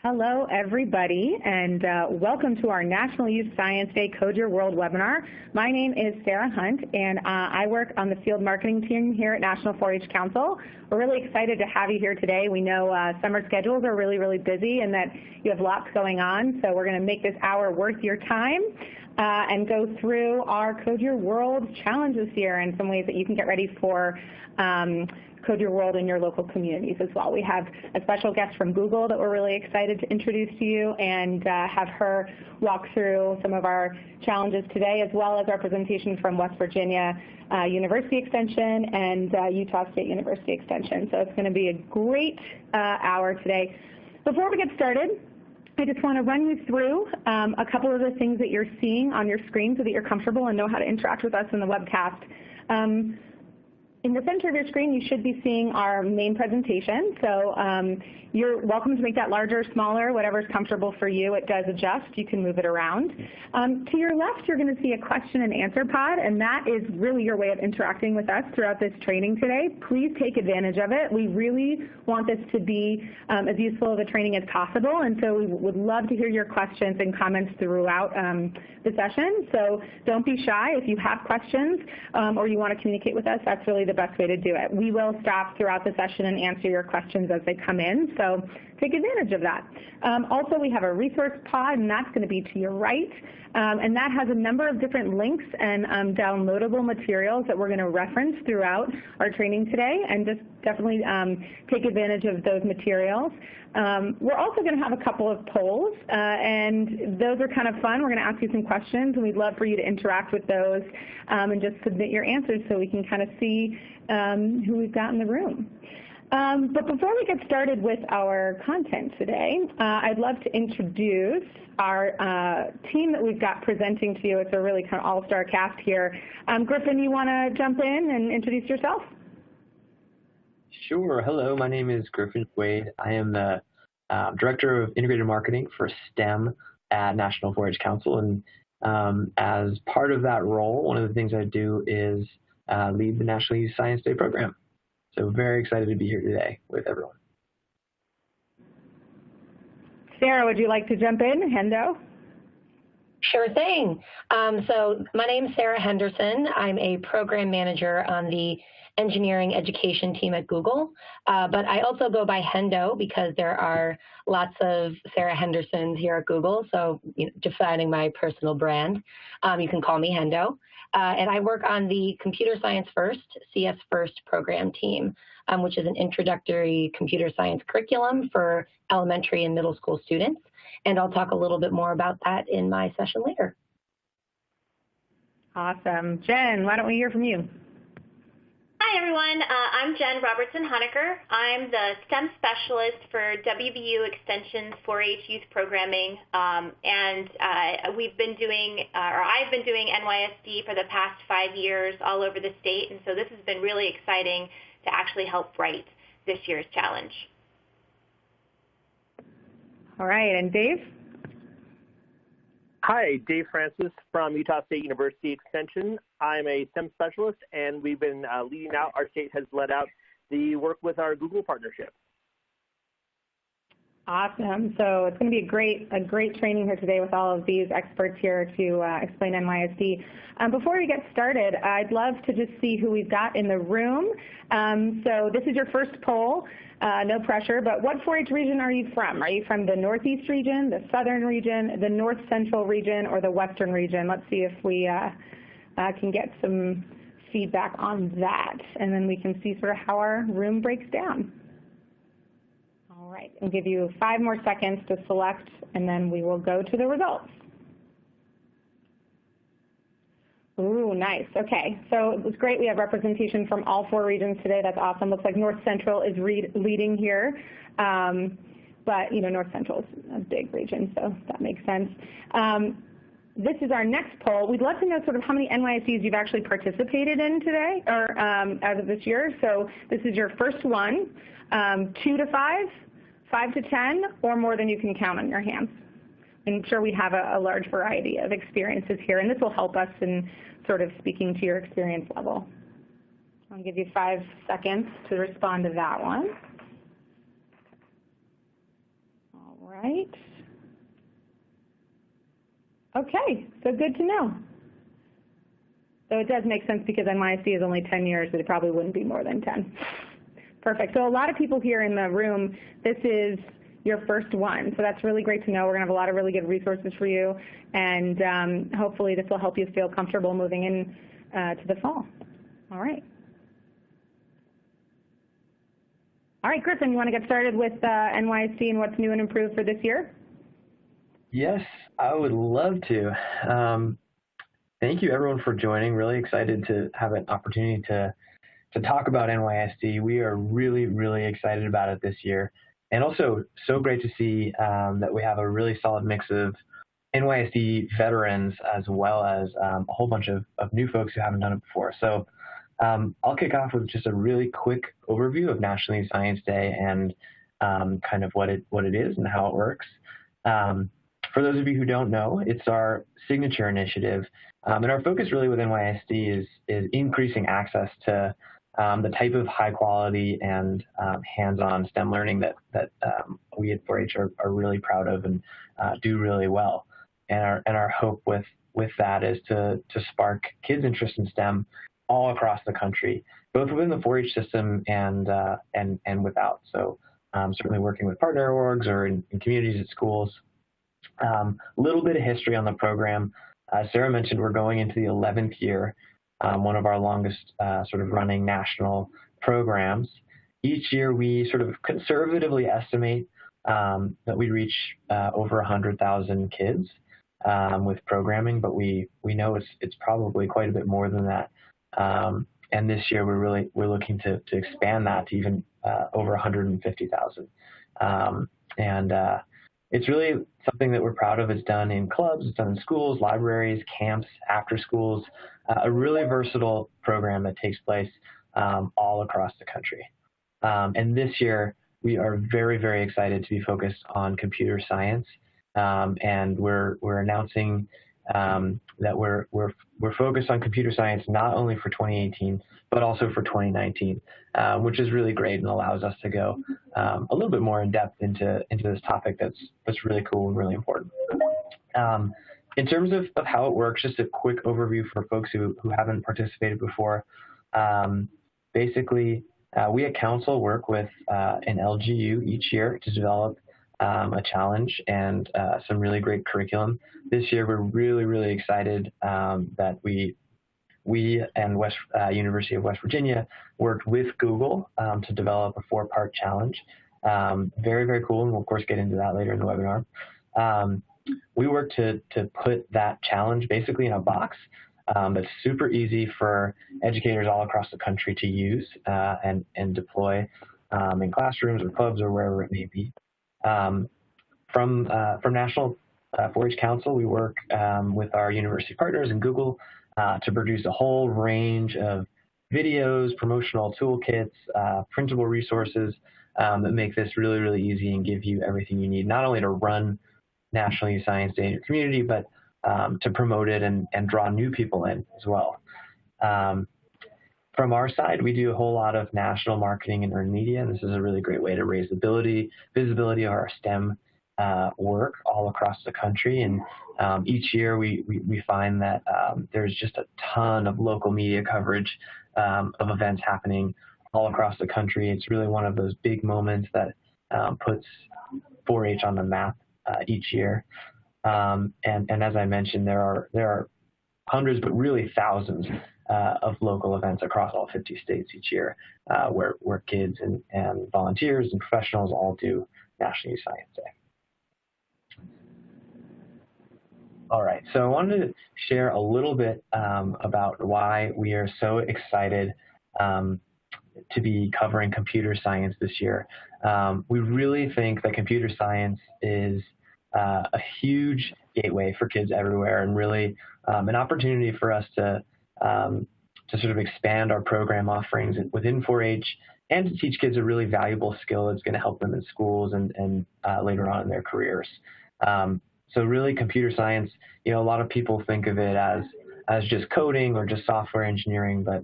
Hello, everybody, and welcome to our National Youth Science Day Code Your World webinar. My name is Sarah Hunt, and I work on the field marketing team here at National 4-H Council. We're really excited to have you here today. We know summer schedules are really busy and that you have lots going on, so we're going to make this hour worth your time and go through our Code Your World challenge this year and some ways that you can get ready for Code Your World in your local communities as well. We have a special guest from Google that we're really excited to introduce to you and have her walk through some of our challenges today, as well as our presentation from West Virginia University Extension and Utah State University Extension. So it's going to be a great hour today. Before we get started, I just want to run you through a couple of the things that you're seeing on your screen so that you're comfortable and know how to interact with us in the webcast. In the center of your screen, you should be seeing our main presentation. So you're welcome to make that larger, smaller, whatever's comfortable for you. It does adjust. You can move it around. To your left, you're going to see a question and answer pod, and that is really your way of interacting with us throughout this training today. Please take advantage of it. We really want this to be as useful of a training as possible, and so we would love to hear your questions and comments throughout the session. So don't be shy. If you have questions or you want to communicate with us, that's really the best way to do it. We will stop throughout the session and answer your questions as they come in, so take advantage of that. Also, we have a resource pod, and that's going to be to your right, and that has a number of different links and downloadable materials that we're going to reference throughout our training today, and just definitely take advantage of those materials. We're also going to have a couple of polls, and those are kind of fun. We're going to ask you some questions, and we'd love for you to interact with those and just submit your answers so we can kind of see who we've got in the room. But before we get started with our content today, I'd love to introduce our team that we've got presenting to you. It's a really kind of all-star cast here. Griffin, you want to jump in and introduce yourself? Sure. Hello, my name is Griffin Wade. I am the Director of Integrated Marketing for STEM at National 4-H Council. And as part of that role, one of the things I do is lead the National Youth Science Day program. So very excited to be here today with everyone. Sarah, would you like to jump in? Hendo? Sure thing. So my name is Sarah Henderson. I'm a program manager on the engineering education team at Google, but I also go by Hendo because there are lots of Sarah Hendersons here at Google, so defining my personal brand. You can call me Hendo. And I work on the Computer Science First, CS First program team, which is an introductory computer science curriculum for elementary and middle school students. And I'll talk a little bit more about that in my session later. Awesome. Jen, why don't we hear from you? Hi, everyone. I'm Jen Robertson-Honecker. I'm the STEM specialist for WVU Extension's 4-H Youth Programming, and I've been doing NYSD for the past 5 years all over the state, and so this has been really exciting to actually help write this year's challenge. All right, and Dave? Hi, Dave Francis from Utah State University Extension. I'm a STEM specialist, and we've been leading out, our state has led out the work with our Google partnership. Awesome. So it's going to be a great training here today with all of these experts here to explain NYSD. Before we get started, I'd love to just see who we've got in the room. So this is your first poll. No pressure, but what 4-H region are you from? Are you from the Northeast region, the Southern region, the North Central region, or the Western region? Let's see if we can get some feedback on that, and then we can see sort of how our room breaks down. All right, I'll give you 5 more seconds to select, and then we will go to the results. Ooh, nice. Okay, so it was great. We have representation from all 4 regions today. That's awesome. Looks like North Central is leading here, but North Central is a big region, so that makes sense. This is our next poll. We'd love to know sort of how many NYSDs you've actually participated in today, or as of this year. So this is your first one, 2 to 5, 5 to 10, or more than you can count on your hands. I'm sure we have a large variety of experiences here, and this will help us in sort of speaking to your experience level. I'll give you 5 seconds to respond to that one. All right. Okay, so good to know. So it does make sense because NYSD is only 10 years, but it probably wouldn't be more than 10. Perfect. So a lot of people here in the room, this is your first one. So that's really great to know. We're going to have a lot of really good resources for you, and hopefully this will help you feel comfortable moving in to the fall. All right. All right, Griffin, you want to get started with NYSD and what's new and improved for this year? Yes, I would love to. Thank you, everyone, for joining. Really excited to have an opportunity to talk about NYSD. We are really, really excited about it this year. And also so great to see that we have a really solid mix of NYSD veterans as well as a whole bunch of new folks who haven't done it before. So I'll kick off with just a really quick overview of National Youth Science Day and kind of what it is and how it works. For those of you who don't know, it's our signature initiative. And our focus really with NYSD is increasing access to the type of high quality and hands-on STEM learning that we at 4-H are really proud of and do really well. And our hope with that is to spark kids' interest in STEM all across the country, both within the 4-H system and without. So certainly working with partner orgs or in communities at schools. A little bit of history on the program. Sarah mentioned we're going into the 11th year, one of our longest sort of running national programs. Each year we sort of conservatively estimate that we reach over 100,000 kids with programming, but we know it's probably quite a bit more than that. And this year we're looking to expand that to even over 150,000. It's really something that we're proud of. It's done in clubs, it's done in schools, libraries, camps, after schools, a really versatile program that takes place all across the country. And this year, we are very, very excited to be focused on computer science. And we're announcing that we're focused on computer science not only for 2018, but also for 2019, which is really great and allows us to go a little bit more in depth into this topic that's really cool and really important. In terms of how it works, just a quick overview for folks who haven't participated before. Basically, we at Council work with an LGU each year to develop a challenge and some really great curriculum. This year, we're really, really excited that we and University of West Virginia worked with Google to develop a 4-part challenge. Very, very cool, and we'll, of course, get into that later in the webinar. We worked to put that challenge basically in a box that's super easy for educators all across the country to use and deploy in classrooms or clubs or wherever it may be. From National 4-H Council, we work with our university partners and Google to produce a whole range of videos, promotional toolkits, printable resources that make this really, really easy and give you everything you need, not only to run National Youth Science Day in your community, but to promote it and draw new people in as well. From our side, we do a whole lot of national marketing and earned media, and this is a really great way to raise visibility of our STEM work all across the country. And each year we find that there's just a ton of local media coverage of events happening all across the country. It's really one of those big moments that puts 4-H on the map each year. And as I mentioned, there are hundreds, but really thousands of local events across all 50 states each year where kids and volunteers and professionals all do National Youth Science Day. All right, so I wanted to share a little bit about why we are so excited to be covering computer science this year. We really think that computer science is a huge gateway for kids everywhere, and really an opportunity for us to sort of expand our program offerings within 4-H and to teach kids a really valuable skill that's going to help them in schools and later on in their careers. So really, computer science, a lot of people think of it as just coding or just software engineering, but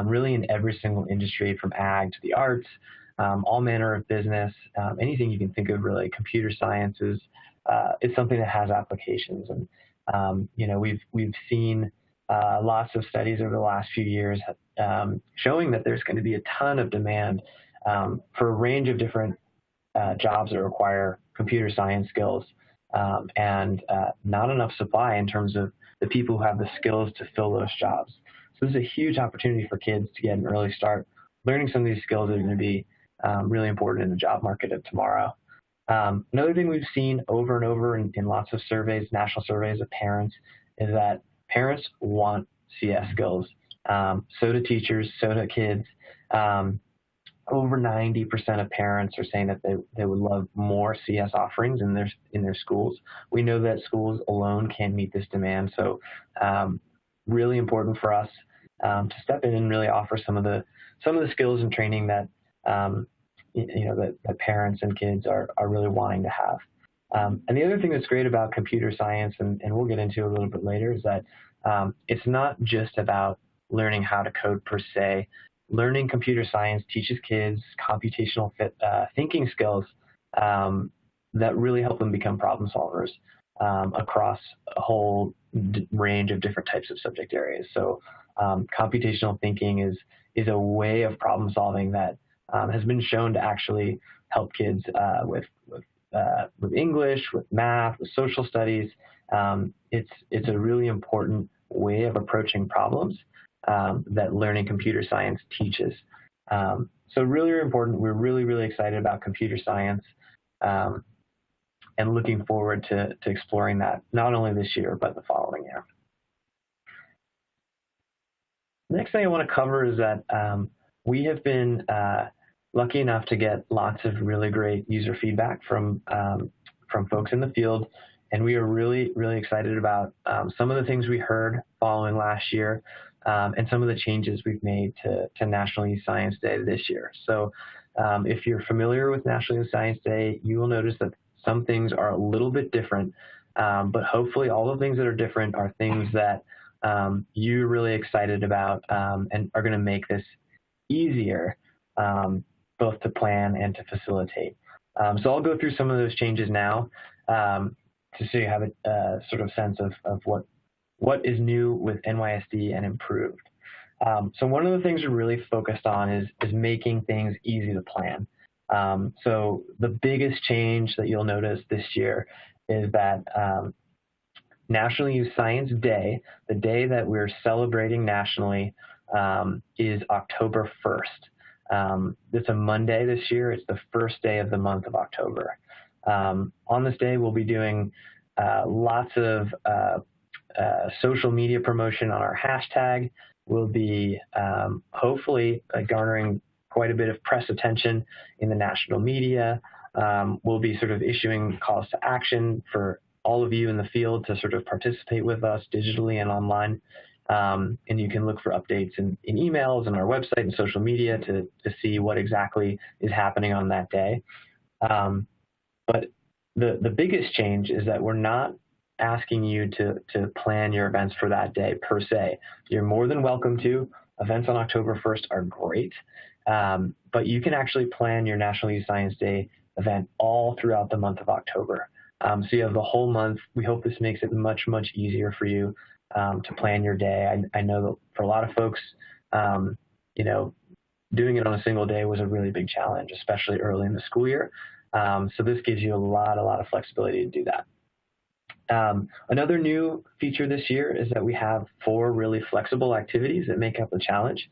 really in every single industry from ag to the arts, all manner of business, anything you can think of really. Computer science is something that has applications, and we've seen lots of studies over the last few years showing that there's going to be a ton of demand for a range of different jobs that require computer science skills, and not enough supply in terms of the people who have the skills to fill those jobs. So this is a huge opportunity for kids to get an early start learning some of these skills that are going to be really important in the job market of tomorrow. Another thing we've seen over and over in lots of surveys, national surveys of parents, is that parents want CS skills. So do teachers, so do kids. Over 90% of parents are saying that they would love more CS offerings in their schools. We know that schools alone can't meet this demand, so really important for us to step in and really offer some of the skills and training that that parents and kids are really wanting to have. And the other thing that's great about computer science, and we'll get into a little bit later, is that it's not just about learning how to code per se. Learning computer science teaches kids computational thinking skills that really help them become problem solvers across a whole range of different types of subject areas. So computational thinking is a way of problem solving that has been shown to actually help kids with English, with math, with social studies. It's a really important way of approaching problems that learning computer science teaches. So really important. We're really, really excited about computer science and looking forward to exploring that not only this year, but the following year. The next thing I want to cover is that we have been lucky enough to get lots of really great user feedback from folks in the field, and we are really, really excited about some of the things we heard following last year and some of the changes we've made to National Youth Science Day this year. So if you're familiar with National Youth Science Day, you will notice that some things are a little bit different, but hopefully all the things that are different are things that you're really excited about and are going to make this easier both to plan and to facilitate. So I'll go through some of those changes now to so you have a sort of sense of what is new with NYSD and improved. So one of the things we're really focused on is making things easy to plan. So the biggest change that you'll notice this year is that National Youth Science Day, the day that we're celebrating nationally, is October 1st. It's a Monday this year. It's the first day of the month of October. On this day, we'll be doing lots of social media promotion on our hashtag. We'll be hopefully garnering quite a bit of press attention in the national media. We'll be sort of issuing calls to action for all of you in the field to sort of participate with us digitally and online. And you can look for updates in emails and our website and social media to see what exactly is happening on that day. But the biggest change is that we're not asking you to plan your events for that day per se. You're more than welcome to. Events on October 1st are great, but you can actually plan your National Youth Science Day event all throughout the month of October. So you have the whole month. We hope this makes it much, much easier for you to plan your day. I know that for a lot of folks, doing it on a single day was a really big challenge, especially early in the school year. So this gives you a lot of flexibility to do that. Another new feature this year is that we have 4 really flexible activities that make up the challenge.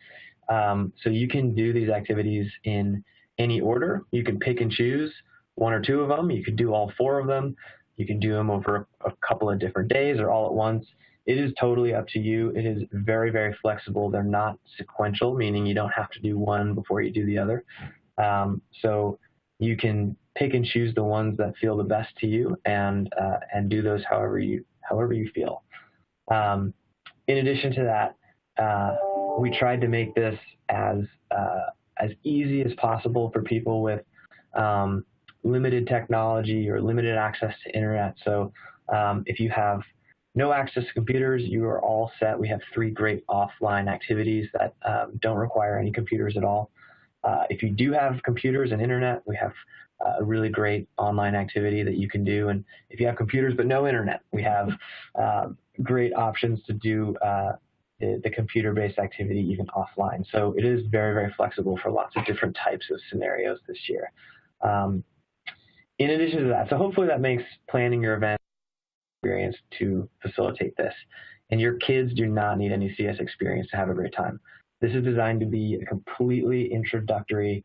So you can do these activities in any order. You can pick and choose 1 or 2 of them. You could do all 4 of them. You can do them over a couple of different days or all at once. It is totally up to you. It is very, very flexible. They're not sequential, meaning you don't have to do one before you do the other. So you can pick and choose the ones that feel the best to you and do those however you feel. In addition to that, we tried to make this as easy as possible for people with limited technology or limited access to internet. So if you have no access to computers, you are all set. We have 3 great offline activities that don't require any computers at all. if you do have computers and internet, we have a really great online activity that you can do. And if you have computers but no internet, we have great options to do the computer-based activity even offline. So it is very, very flexible for lots of different types of scenarios this year. In addition to that, so hopefully that makes planning your event experience to facilitate this. And your kids do not need any CS experience to have a great time. This is designed to be a completely introductory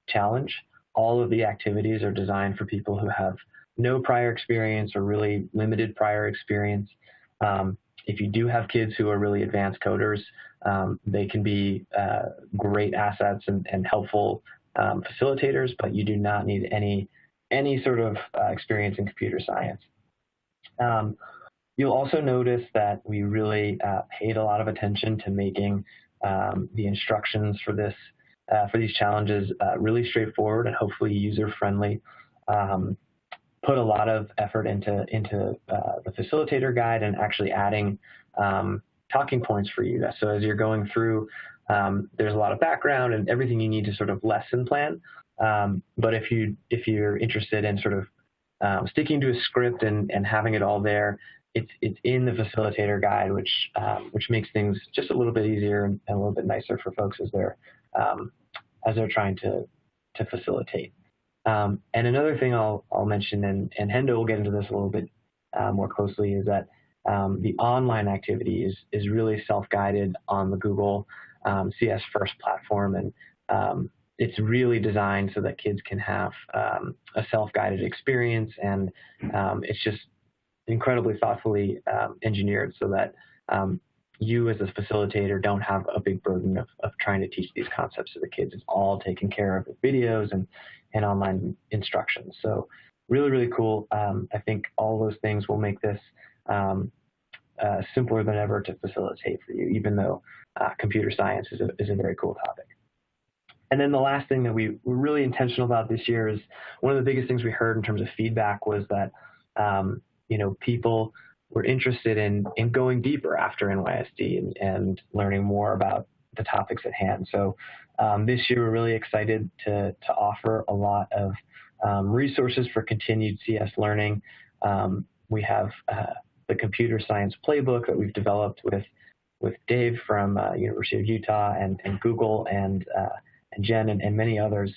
challenge. All of the activities are designed for people who have no prior experience or really limited prior experience. If you do have kids who are really advanced coders, they can be great assets and helpful facilitators, but you do not need any sort of experience in computer science. You'll also notice that we really paid a lot of attention to making the instructions for these challenges really straightforward and hopefully user-friendly. Put a lot of effort into the facilitator guide and actually adding talking points for you. So as you're going through, there's a lot of background and everything you need to sort of lesson plan. But if you're interested in sort of sticking to a script and having it all there, it's in the facilitator guide, which makes things just a little bit easier and a little bit nicer for folks as they're trying to facilitate. And another thing I'll mention, and Hendo will get into this a little bit more closely, is that the online activity is really self-guided on the Google CS First platform, and it's really designed so that kids can have a self-guided experience, and it's just incredibly thoughtfully engineered so that you as a facilitator don't have a big burden of trying to teach these concepts to the kids. It's all taken care of with videos and online instructions. So really, really cool. I think all those things will make this simpler than ever to facilitate for you, even though computer science is a very cool topic. And then the last thing that we were really intentional about this year is one of the biggest things we heard in terms of feedback was that people were interested in going deeper after NYSD and learning more about the topics at hand. So this year we're really excited to offer a lot of resources for continued CS learning. We have the computer science playbook that we've developed with Dave from University of Utah and Google and Jen and many others,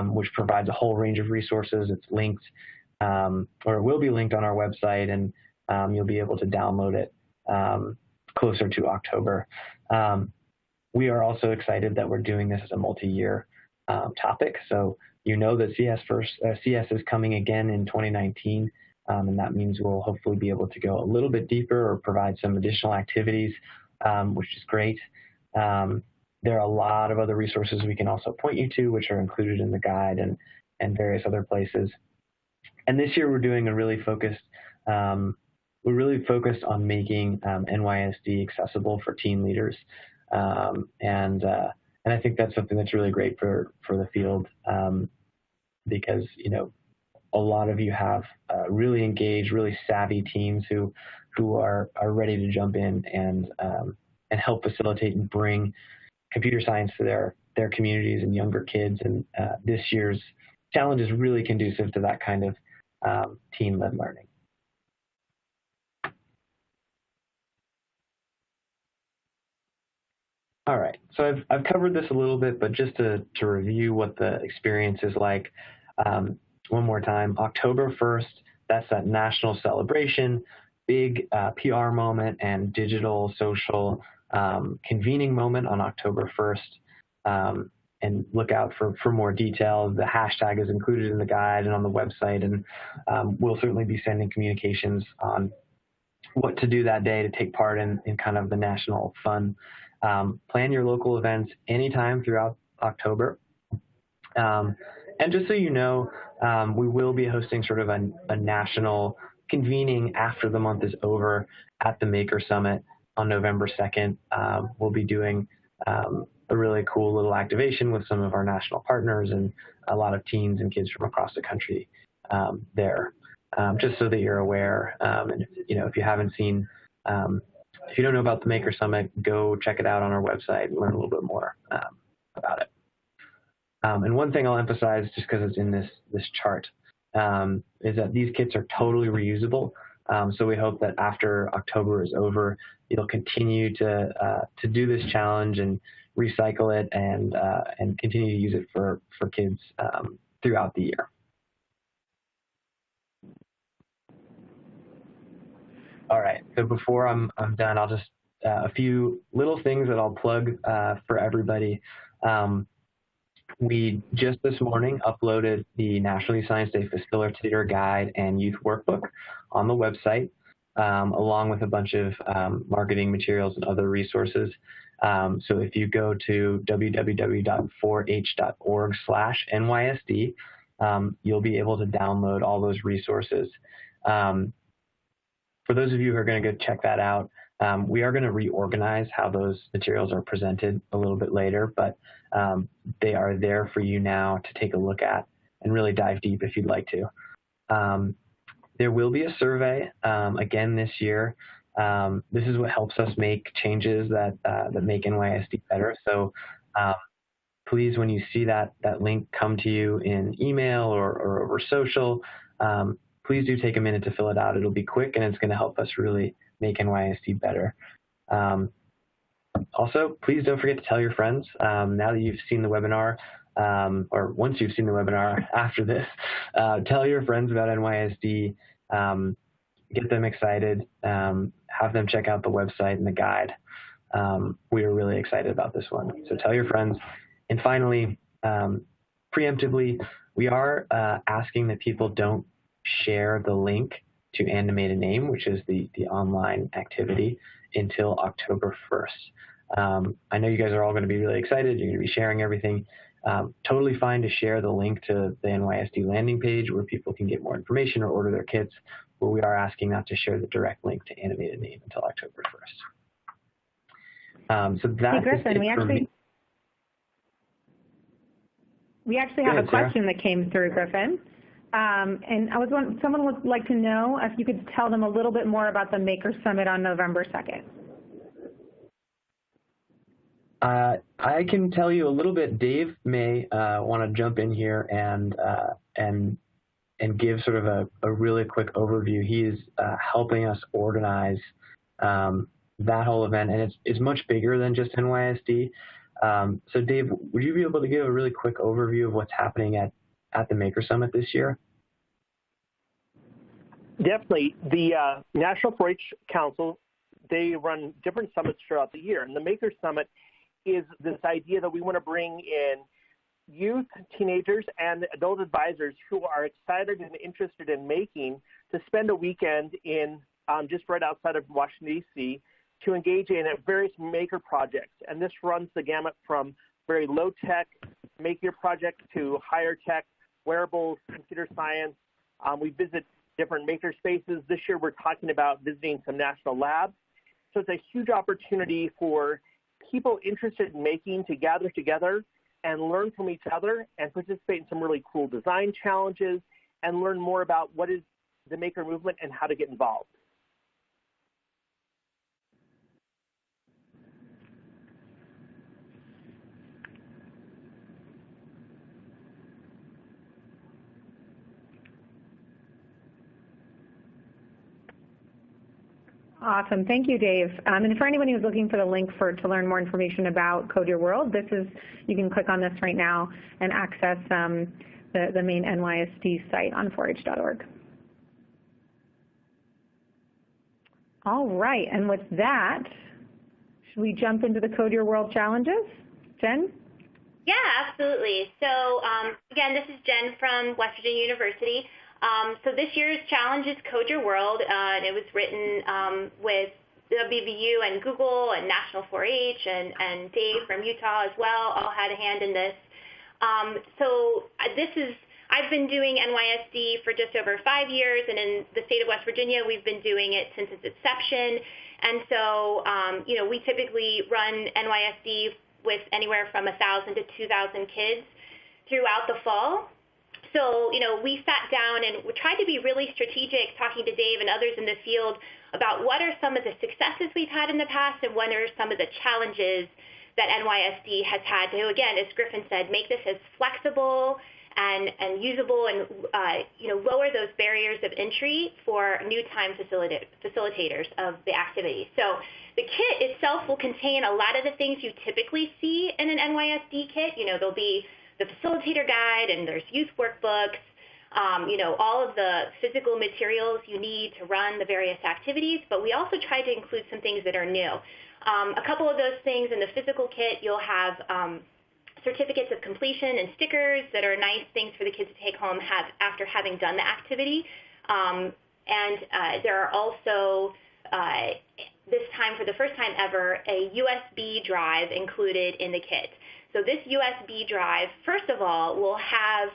which provides a whole range of resources. It's linked, or it will be linked on our website, and you'll be able to download it closer to October. We are also excited that we're doing this as a multi-year topic. So that CS is coming again in 2019, and that means we'll hopefully be able to go a little bit deeper or provide some additional activities, which is great. There are a lot of other resources we can also point you to, which are included in the guide and various other places. And this year we're doing we're really focused on making NYSD accessible for team leaders. And I think that's something that's really great for the field because, a lot of you have really engaged, really savvy teams who are ready to jump in and help facilitate and bring computer science to their communities and younger kids. And this year's challenge is really conducive to that kind of team-led learning. All right, so I've covered this a little bit, but just to review what the experience is like one more time. October 1st, that's that national celebration, big PR moment and digital social convening moment on October 1st. And look out for more detail. The hashtag is included in the guide and on the website, and we'll certainly be sending communications on what to do that day to take part in kind of the national fun. Plan your local events anytime throughout October. And just so you know, we will be hosting sort of a national convening after the month is over at the Maker Summit on November 2nd. We'll be doing a really cool little activation with some of our national partners and a lot of teens and kids from across the country there, just so that you're aware. And if you haven't seen, if you don't know about the Maker Summit, go check it out on our website and learn a little bit more about it. And one thing I'll emphasize, just because it's in this chart, is that these kits are totally reusable. So we hope that after October is over, you'll continue to do this challenge and recycle it and continue to use it for kids throughout the year. All right, so before I'm done, I'll just, a few little things that I'll plug for everybody. We just this morning uploaded the National Youth Science Day Facilitator Guide and Youth Workbook on the website, along with a bunch of marketing materials and other resources. So if you go to www.4h.org/NYSD, you'll be able to download all those resources. For those of you who are going to go check that out, we are going to reorganize how those materials are presented a little bit later, but they are there for you now to take a look at and really dive deep if you'd like to. There will be a survey again this year. This is what helps us make changes that make NYSD better. So please, when you see that link come to you in email or over social, please do take a minute to fill it out. It'll be quick and it's going to help us really make NYSD better. Also, please don't forget to tell your friends now that you've seen the webinar, or once you've seen the webinar after this, tell your friends about NYSD, get them excited, have them check out the website and the guide. We are really excited about this one. So tell your friends. And finally, preemptively, we are asking that people don't share the link to Animate a Name, which is the online activity, until October 1st. I know you guys are all going to be really excited. You're going to be sharing everything. Totally fine to share the link to the NYSD landing page where people can get more information or order their kits, but we are asking not to share the direct link to Animate a Name until October 1st. So that hey, Griffin, we actually have a question that came through, Griffin. And someone would like to know if you could tell them a little bit more about the Maker Summit on November 2nd. I can tell you a little bit. Dave may want to jump in here and give sort of a really quick overview. He is helping us organize that whole event, and it's much bigger than just NYSD. So Dave, would you be able to give a really quick overview of what's happening at the Maker Summit this year? Definitely. The National 4-H Council, they run different summits throughout the year. And the Maker Summit is this idea that we want to bring in youth, teenagers, and adult advisors who are excited and interested in making to spend a weekend in just right outside of Washington, D.C., to engage in various maker projects. And this runs the gamut from very low-tech make your project to higher tech, wearables, computer science. We visit different maker spaces. This year we're talking about visiting some national labs. So it's a huge opportunity for people interested in making to gather together and learn from each other and participate in some really cool design challenges and learn more about what is the maker movement and how to get involved. Awesome. Thank you, Dave. And for anyone who's looking for the link to learn more information about Code Your World, you can click on this right now and access the main NYSD site on 4h.org. All right. And with that, should we jump into the Code Your World challenges? Jen? Yeah, absolutely. So again, this is Jen from West Virginia University. So this year's challenge is Code Your World, and it was written with WVU and Google and National 4-H and Dave from Utah as well all had a hand in this. I've been doing NYSD for just over 5 years, and in the state of West Virginia, we've been doing it since its inception. And so, we typically run NYSD with anywhere from 1,000 to 2,000 kids throughout the fall. So, we sat down and we tried to be really strategic, talking to Dave and others in the field about what are some of the successes we've had in the past and what are some of the challenges that NYSD has had to, again, as Griffin said, make this as flexible and usable and lower those barriers of entry for new time facilitators of the activity. So the kit itself will contain a lot of the things you typically see in an NYSD kit. There'll be the facilitator guide, and there's youth workbooks, all of the physical materials you need to run the various activities, but we also try to include some things that are new. A couple of those things in the physical kit, you'll have certificates of completion and stickers that are nice things for the kids to take home after having done the activity. There are also, this time for the first time ever, a USB drive included in the kit. So this USB drive, first of all, will have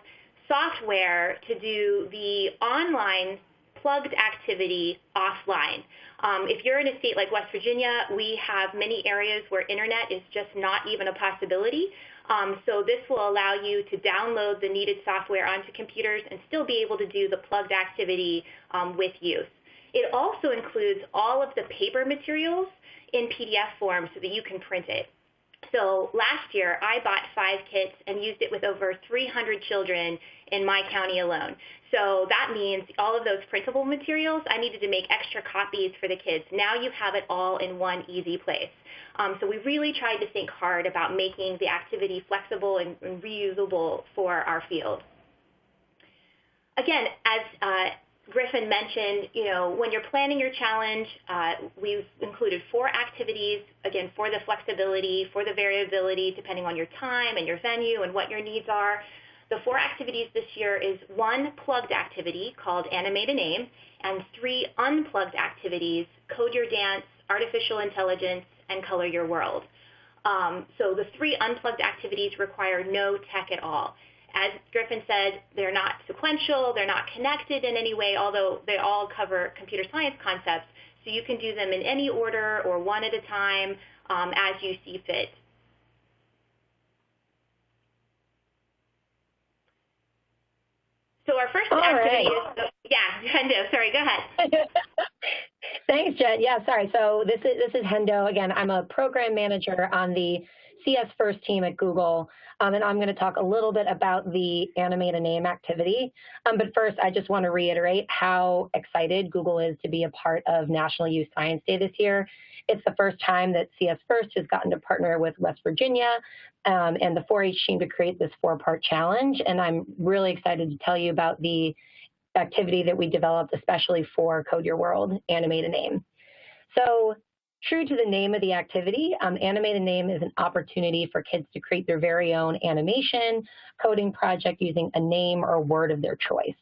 software to do the online plugged activity offline. If you're in a state like West Virginia, we have many areas where internet is just not even a possibility. So this will allow you to download the needed software onto computers and still be able to do the plugged activity with youth. It also includes all of the paper materials in PDF form so that you can print it. So last year, I bought 5 kits and used it with over 300 children in my county alone. So that means all of those printable materials, I needed to make extra copies for the kids. Now you have it all in one easy place. So we really tried to think hard about making the activity flexible and reusable for our field. Again, as Griffin mentioned, when you're planning your challenge, we've included 4 activities, again, for the flexibility, for the variability, depending on your time and your venue and what your needs are. The 4 activities this year is 1 plugged activity called Animate a Name, and 3 unplugged activities, Code Your Dance, Artificial Intelligence, and Color Your World. So the 3 unplugged activities require no tech at all. As Griffin said, they're not sequential, they're not connected in any way, although they all cover computer science concepts, so you can do them in any order or one at a time as you see fit. So our first activity is, Hendo, sorry, go ahead. Thanks, Jen. Yeah, sorry. So this is Hendo. Again, I'm a program manager on the CS First team at Google, and I'm going to talk a little bit about the Animate a Name activity. But first, I just want to reiterate how excited Google is to be a part of National Youth Science Day this year. It's the first time that CS First has gotten to partner with West Virginia and the 4-H team to create this 4-part challenge, and I'm really excited to tell you about the activity that we developed especially for Code Your World, Animate a Name. So true to the name of the activity, Animate a Name is an opportunity for kids to create their very own animation, coding project using a name or word of their choice.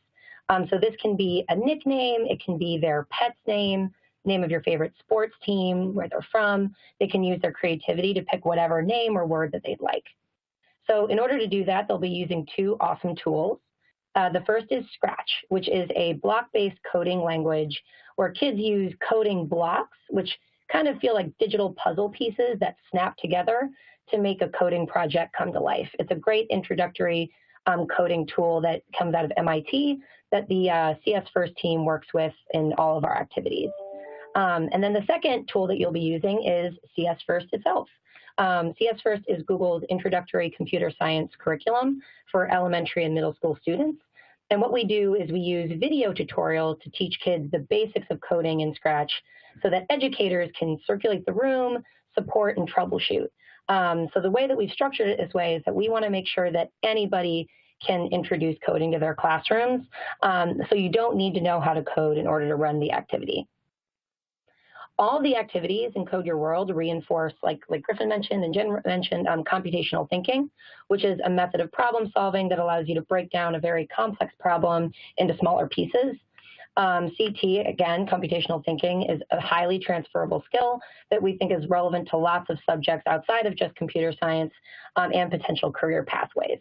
So this can be a nickname, it can be their pet's name of your favorite sports team, where they're from. They can use their creativity to pick whatever name or word that they'd like. So in order to do that, they'll be using 2 awesome tools. The first is Scratch, which is a block-based coding language where kids use coding blocks, which kind of feel like digital puzzle pieces that snap together to make a coding project come to life. It's a great introductory coding tool that comes out of MIT that the CS First team works with in all of our activities. And then the second tool that you'll be using is CS First itself. CS First is Google's introductory computer science curriculum for elementary and middle school students. And what we do is we use video tutorials to teach kids the basics of coding in Scratch so that educators can circulate the room, support, and troubleshoot. So the way that we've structured it this way is that we want to make sure that anybody can introduce coding to their classrooms. So you don't need to know how to code in order to run the activity. All the activities in Code Your World reinforce, like Griffin mentioned and Jen mentioned, computational thinking, which is a method of problem solving that allows you to break down a very complex problem into smaller pieces. CT, again, computational thinking, is a highly transferable skill that we think is relevant to lots of subjects outside of just computer science and potential career pathways.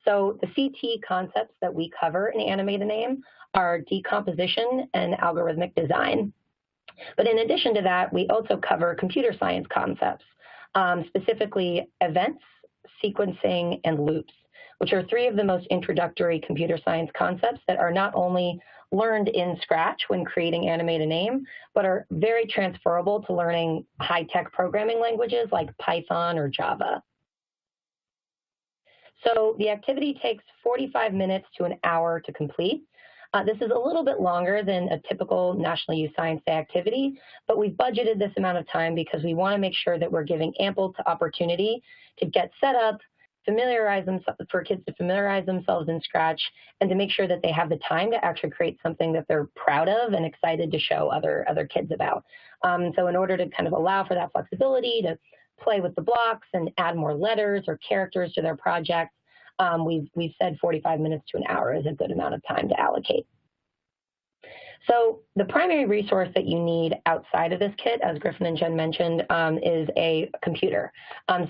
So the CT concepts that we cover in Animate a Name are decomposition and algorithmic design. But in addition to that, we also cover computer science concepts, specifically events, sequencing, and loops, which are 3 of the most introductory computer science concepts that are not only learned in Scratch when creating Animate a Name, but are very transferable to learning high-tech programming languages like Python or Java. So the activity takes 45 minutes to an hour to complete. This is a little bit longer than a typical National Youth Science Day activity, but we've budgeted this amount of time because we want to make sure that we're giving ample opportunity to get set up, for kids to familiarize themselves in Scratch, and to make sure that they have the time to actually create something that they're proud of and excited to show other kids about. So in order to kind of allow for that flexibility to play with the blocks and add more letters or characters to their projects, we've said 45 minutes to an hour is a good amount of time to allocate. So the primary resource that you need outside of this kit, as Griffin and Jen mentioned, is a computer.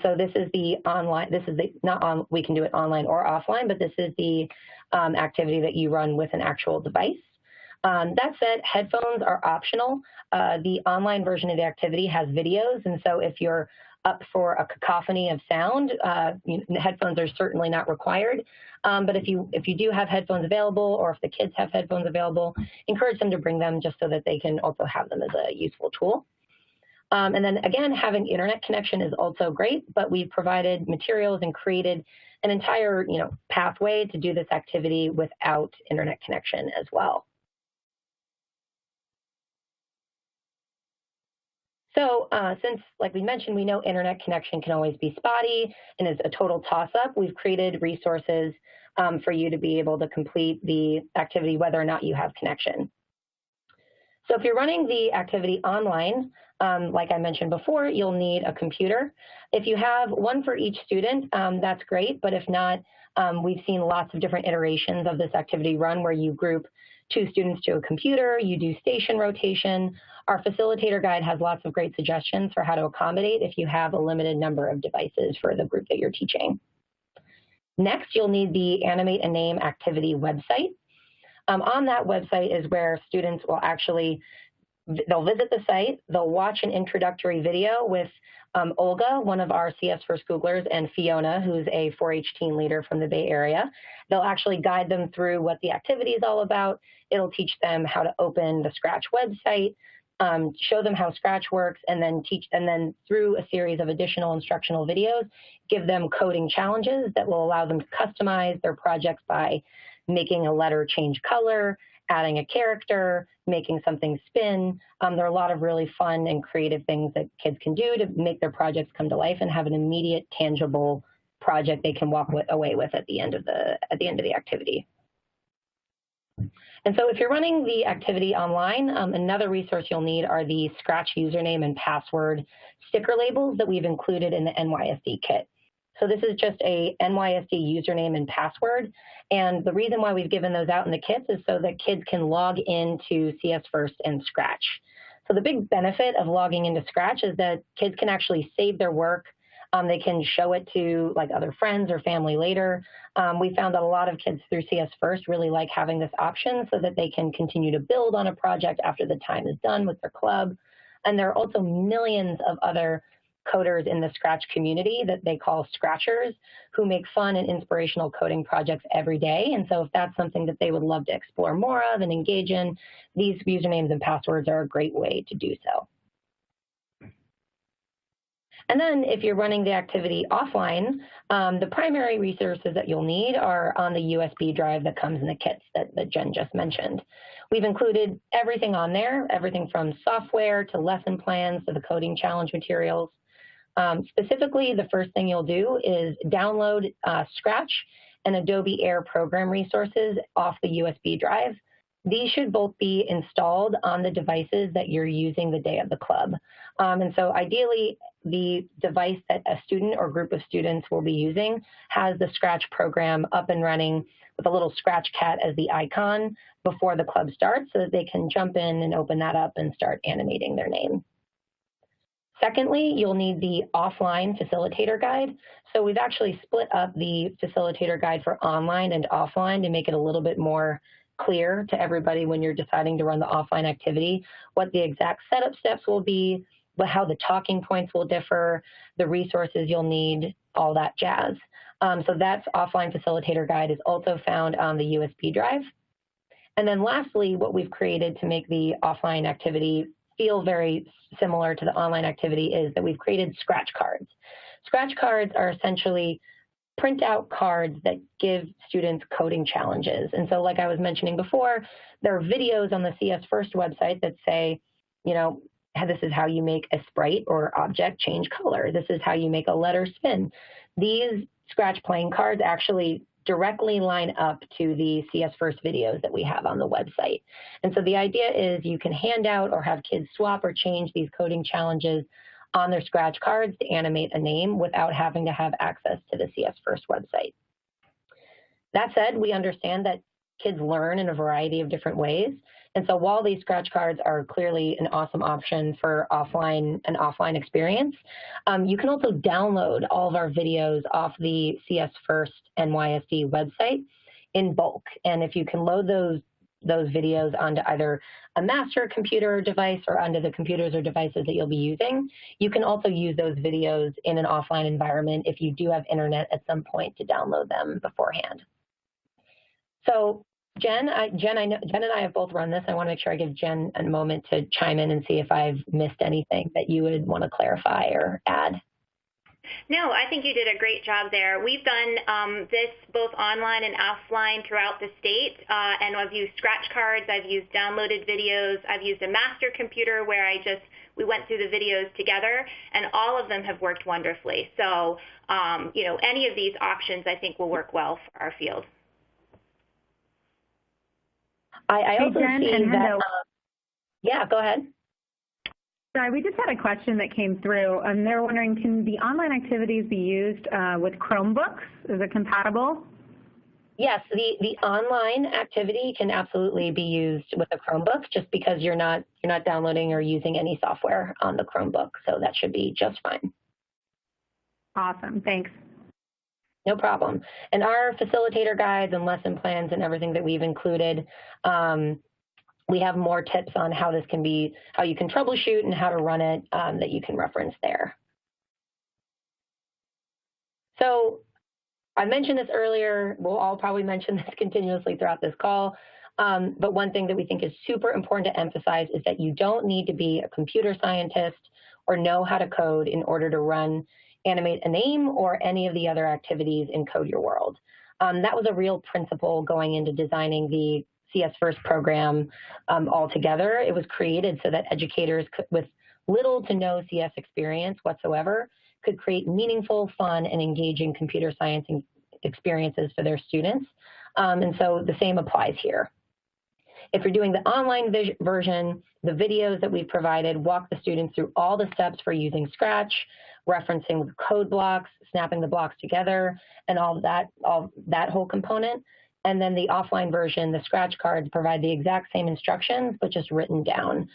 So this is the online, we can do it online or offline, but this is the activity that you run with an actual device. That said, headphones are optional. The online version of the activity has videos, and so if you're up for a cacophony of sound, headphones are certainly not required. But if you do have headphones available, or if the kids have headphones available, encourage them to bring them just so that they can also have them as a useful tool. And then again, having internet connection is also great, but we've provided materials and created an entire pathway to do this activity without internet connection as well. So since, like we mentioned, we know internet connection can always be spotty and is a total toss-up, we've created resources for you to be able to complete the activity whether or not you have connection. So if you're running the activity online, like I mentioned before, you'll need a computer. If you have one for each student, that's great, but if not, we've seen lots of different iterations of this activity run where you group 2 students to a computer, you do station rotation. Our facilitator guide has lots of great suggestions for how to accommodate if you have a limited number of devices for the group that you're teaching. Next, you'll need the Animate a Name activity website. On that website is where students will they'll visit the site, they'll watch an introductory video with Olga, one of our CS First Googlers, and Fiona, who's a 4-H teen leader from the Bay Area. They'll actually guide them through what the activity is all about. It'll teach them how to open the Scratch website, show them how Scratch works, and then through a series of additional instructional videos, give them coding challenges that will allow them to customize their projects by making a letter change color, adding a character, making something spin. There are a lot of really fun and creative things that kids can do to make their projects come to life and have an immediate, tangible project they can walk away with at the end of the activity. And so if you're running the activity online, another resource you'll need are the Scratch username and password sticker labels that we've included in the NYSD kit. So this is just a NYSD username and password. And the reason why we've given those out in the kits is so that kids can log into CS First and Scratch. So the big benefit of logging into Scratch is that kids can actually save their work. They can show it to like other friends or family later. We found that a lot of kids through CS First really like having this option so that they can continue to build on a project after the time is done with their club. And there are also millions of other coders in the Scratch community that they call Scratchers who make fun and inspirational coding projects every day. And so if that's something that they would love to explore more of and engage in, these usernames and passwords are a great way to do so. And then if you're running the activity offline, the primary resources that you'll need are on the USB drive that comes in the kits that Jen just mentioned. We've included everything on there, everything from software to lesson plans to the coding challenge materials. Specifically, the first thing you'll do is download Scratch and Adobe Air program resources off the USB drive. These should both be installed on the devices that you're using the day of the club. And so ideally, the device that a student or group of students will be using has the Scratch program up and running with a little Scratch cat as the icon before the club starts so that they can jump in and open that up and start animating their name. Secondly, you'll need the offline facilitator guide. So we've actually split up the facilitator guide for online and offline to make it a little bit more clear to everybody when you're deciding to run the offline activity, what the exact setup steps will be, how the talking points will differ, the resources you'll need, all that jazz. So that's offline facilitator guide is also found on the USB drive. And then lastly, what we've created to make the offline activity feel very similar to the online activity is that we've created scratch cards. Scratch cards are essentially printout cards that give students coding challenges. And so like I was mentioning before, there are videos on the CS First website that say, you know, this is how you make a sprite or object change color. This is how you make a letter spin. These scratch playing cards actually directly line up to the CS First videos that we have on the website. And so the idea is you can hand out or have kids swap or change these coding challenges on their scratch cards to animate a name without having to have access to the CS First website. That said, we understand that kids learn in a variety of different ways. And so while these scratch cards are clearly an awesome option for an offline experience, you can also download all of our videos off the CS First NYSD website in bulk. And if you can load those videos onto either a master computer device or onto the computers or devices that you'll be using, you can also use those videos in an offline environment if you do have internet at some point to download them beforehand. So Jen and I have both run this. I want to make sure I give Jen a moment to chime in and see if I've missed anything that you would want to clarify or add. No, I think you did a great job there. We've done this both online and offline throughout the state, and I've used scratch cards, I've used downloaded videos, I've used a master computer where we went through the videos together, and all of them have worked wonderfully. So, you know, any of these options I think will work well for our field. I also see that, yeah, go ahead. Sorry, we just had a question that came through, and they were wondering, can the online activities be used with Chromebooks? Is it compatible? Yes, the online activity can absolutely be used with a Chromebook, just because you're not downloading or using any software on the Chromebook, so that should be just fine. Awesome, thanks. No problem. And our facilitator guides and lesson plans and everything that we've included, we have more tips on how this can be, how you can troubleshoot and how to run it that you can reference there. So I mentioned this earlier. We'll all probably mention this continuously throughout this call. But one thing that we think is super important to emphasize is that you don't need to be a computer scientist or know how to code in order to animate a name or any of the other activities in Code Your World. That was a real principle going into designing the CS First program altogether. It was created so that educators with little to no CS experience whatsoever could create meaningful, fun, and engaging computer science experiences for their students. And so the same applies here. If you're doing the online version, the videos that we've provided walk the students through all the steps for using Scratch, referencing code blocks, snapping the blocks together, and all that whole component. And then the offline version, the scratch cards, provide the exact same instructions, but just written down.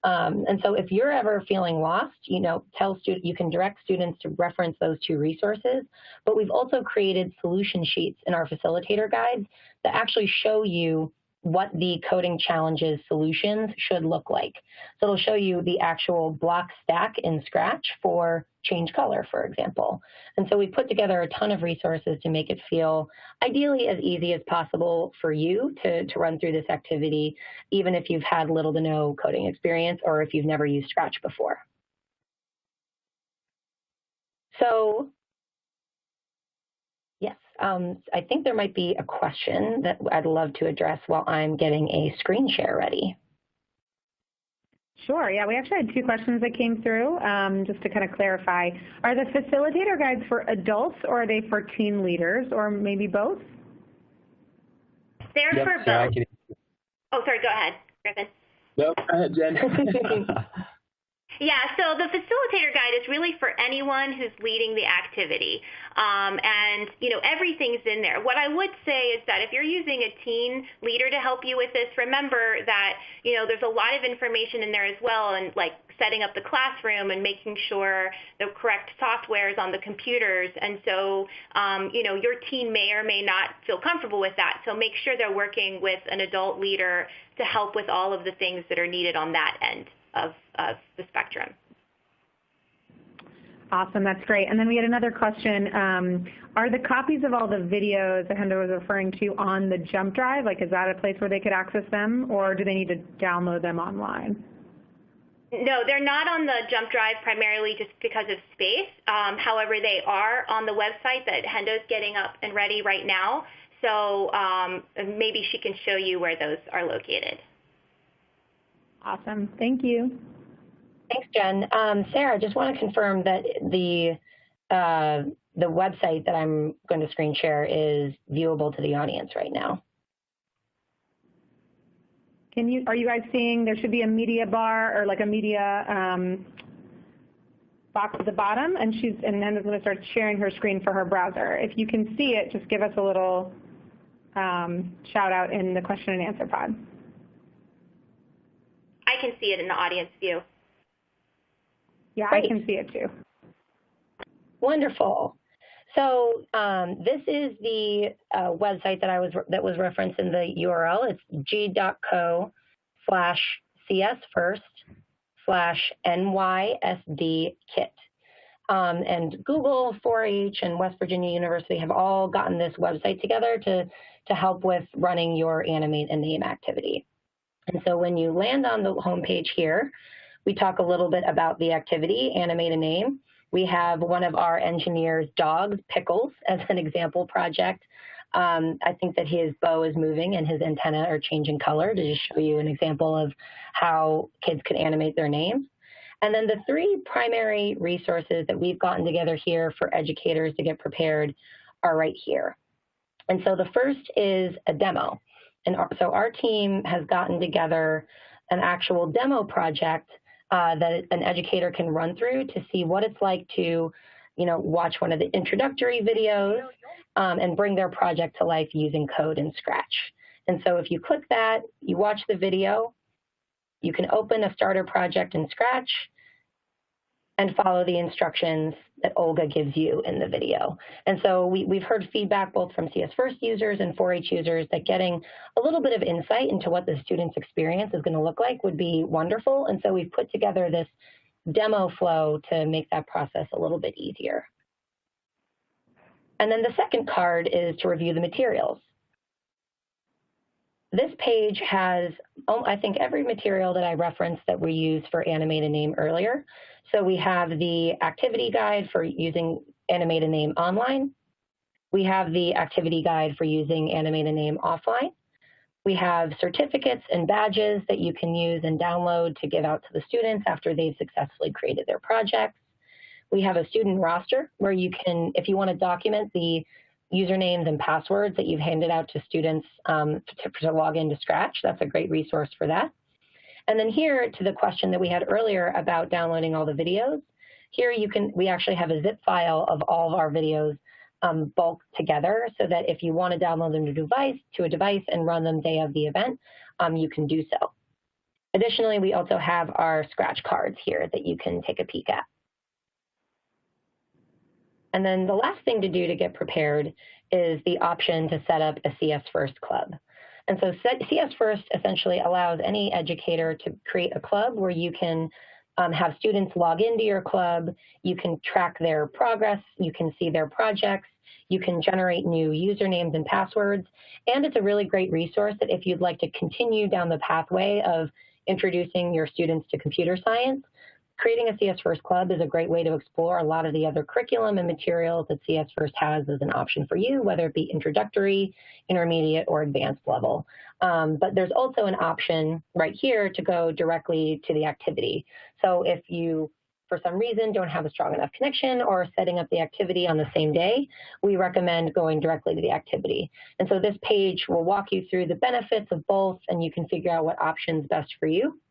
And so if you're ever feeling lost, you can direct students to reference those two resources. But we've also created solution sheets in our facilitator guides that actually show you what the coding challenges solutions should look like. So it'll show you the actual block stack in Scratch for change color, for example. And so we put together a ton of resources to make it feel ideally as easy as possible for you to run through this activity, even if you've had little to no coding experience or if you've never used Scratch before. So yes, I think there might be a question that I'd love to address while I'm getting a screen share ready. Sure, yeah, we actually had two questions that came through, just to kind of clarify. Are the facilitator guides for adults or are they for teen leaders or maybe both? They're for both. Oh, sorry, go ahead, Griffin. No, go ahead, Jen. Yeah, so the facilitator guide is really for anyone who's leading the activity. And, you know, everything's in there. What I would say is that if you're using a teen leader to help you with this, remember that, you know, there's a lot of information in there as well, and like setting up the classroom and making sure the correct software is on the computers. And so, you know, your teen may or may not feel comfortable with that. So make sure they're working with an adult leader to help with all of the things that are needed on that end of the spectrum. Awesome, that's great. And then we had another question. Are the copies of all the videos that Hendo was referring to on the Jump Drive? Like, is that a place where they could access them, or do they need to download them online? No, they're not on the Jump Drive primarily just because of space. However, they are on the website that Hendo's getting up and ready right now. So maybe she can show you where those are located. Awesome. Thank you. Thanks, Jen. Sarah, just want to confirm that the website that I'm going to screen share is viewable to the audience right now. Are you guys seeing there should be a media bar or like a media box at the bottom, and then is going to start sharing her screen for her browser. If you can see it, just give us a little shout out in the question and answer pod. I can see it in the audience view. Yeah, Great. I can see it too. Wonderful. So this is the website that was referenced in the URL. It's g.co/cs1/NYSD kit. And Google, 4-H, and West Virginia University have all gotten this website together to help with running your Animate a Name activity. And so when you land on the homepage here, we talk a little bit about the activity, Animate a Name. We have one of our engineers' dogs, Pickles, as an example project. I think that his bow is moving and his antenna are changing color to just show you an example of how kids could animate their names. And then the three primary resources that we've gotten together here for educators to get prepared are right here. And so the first is a demo. And so our team has gotten together an actual demo project that an educator can run through to see what it's like to, watch one of the introductory videos and bring their project to life using code in Scratch. And so if you click that, you watch the video, you can open a starter project in Scratch and follow the instructions that Olga gives you in the video. And so we've heard feedback both from CS First users and 4-H users that getting a little bit of insight into what the student's experience is going to look like would be wonderful. And so we've put together this demo flow to make that process a little bit easier. And then the second card is to review the materials. This page has, I think, every material that I referenced that we used for Animate a Name earlier. So we have the activity guide for using Animate a Name online. We have the activity guide for using Animate a Name offline. We have certificates and badges that you can use and download to give out to the students after they've successfully created their projects. We have a student roster where you can, if you want to document the usernames and passwords that you've handed out to students to log into Scratch, that's a great resource for that. And then here to the question that we had earlier about downloading all the videos, here we actually have a zip file of all of our videos bulked together so that if you want to download them to a device and run them day of the event, you can do so. Additionally, we also have our Scratch cards here that you can take a peek at. And then the last thing to do to get prepared is the option to set up a CS First club. And so CS First essentially allows any educator to create a club where you can have students log into your club, you can track their progress, you can see their projects, you can generate new usernames and passwords, and it's a really great resource that if you'd like to continue down the pathway of introducing your students to computer science, creating a CS First club is a great way to explore a lot of the other curriculum and materials that CS First has as an option for you, whether it be introductory, intermediate, or advanced level. But there's also an option right here to go directly to the activity. So if you, for some reason, don't have a strong enough connection or setting up the activity on the same day, we recommend going directly to the activity. And so this page will walk you through the benefits of both, and you can figure out what option's best for you.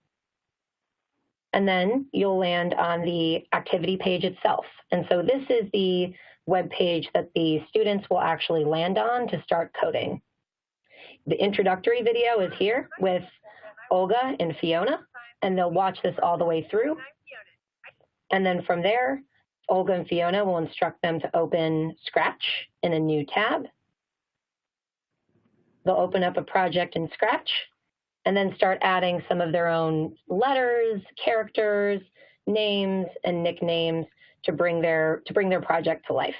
And then you'll land on the activity page itself. And so this is the web page that the students will actually land on to start coding. The introductory video is here with Olga and Fiona, and they'll watch this all the way through. And then from there, Olga and Fiona will instruct them to open Scratch in a new tab. They'll open up a project in Scratch, and then start adding some of their own letters, characters, names, and nicknames to bring their project to life.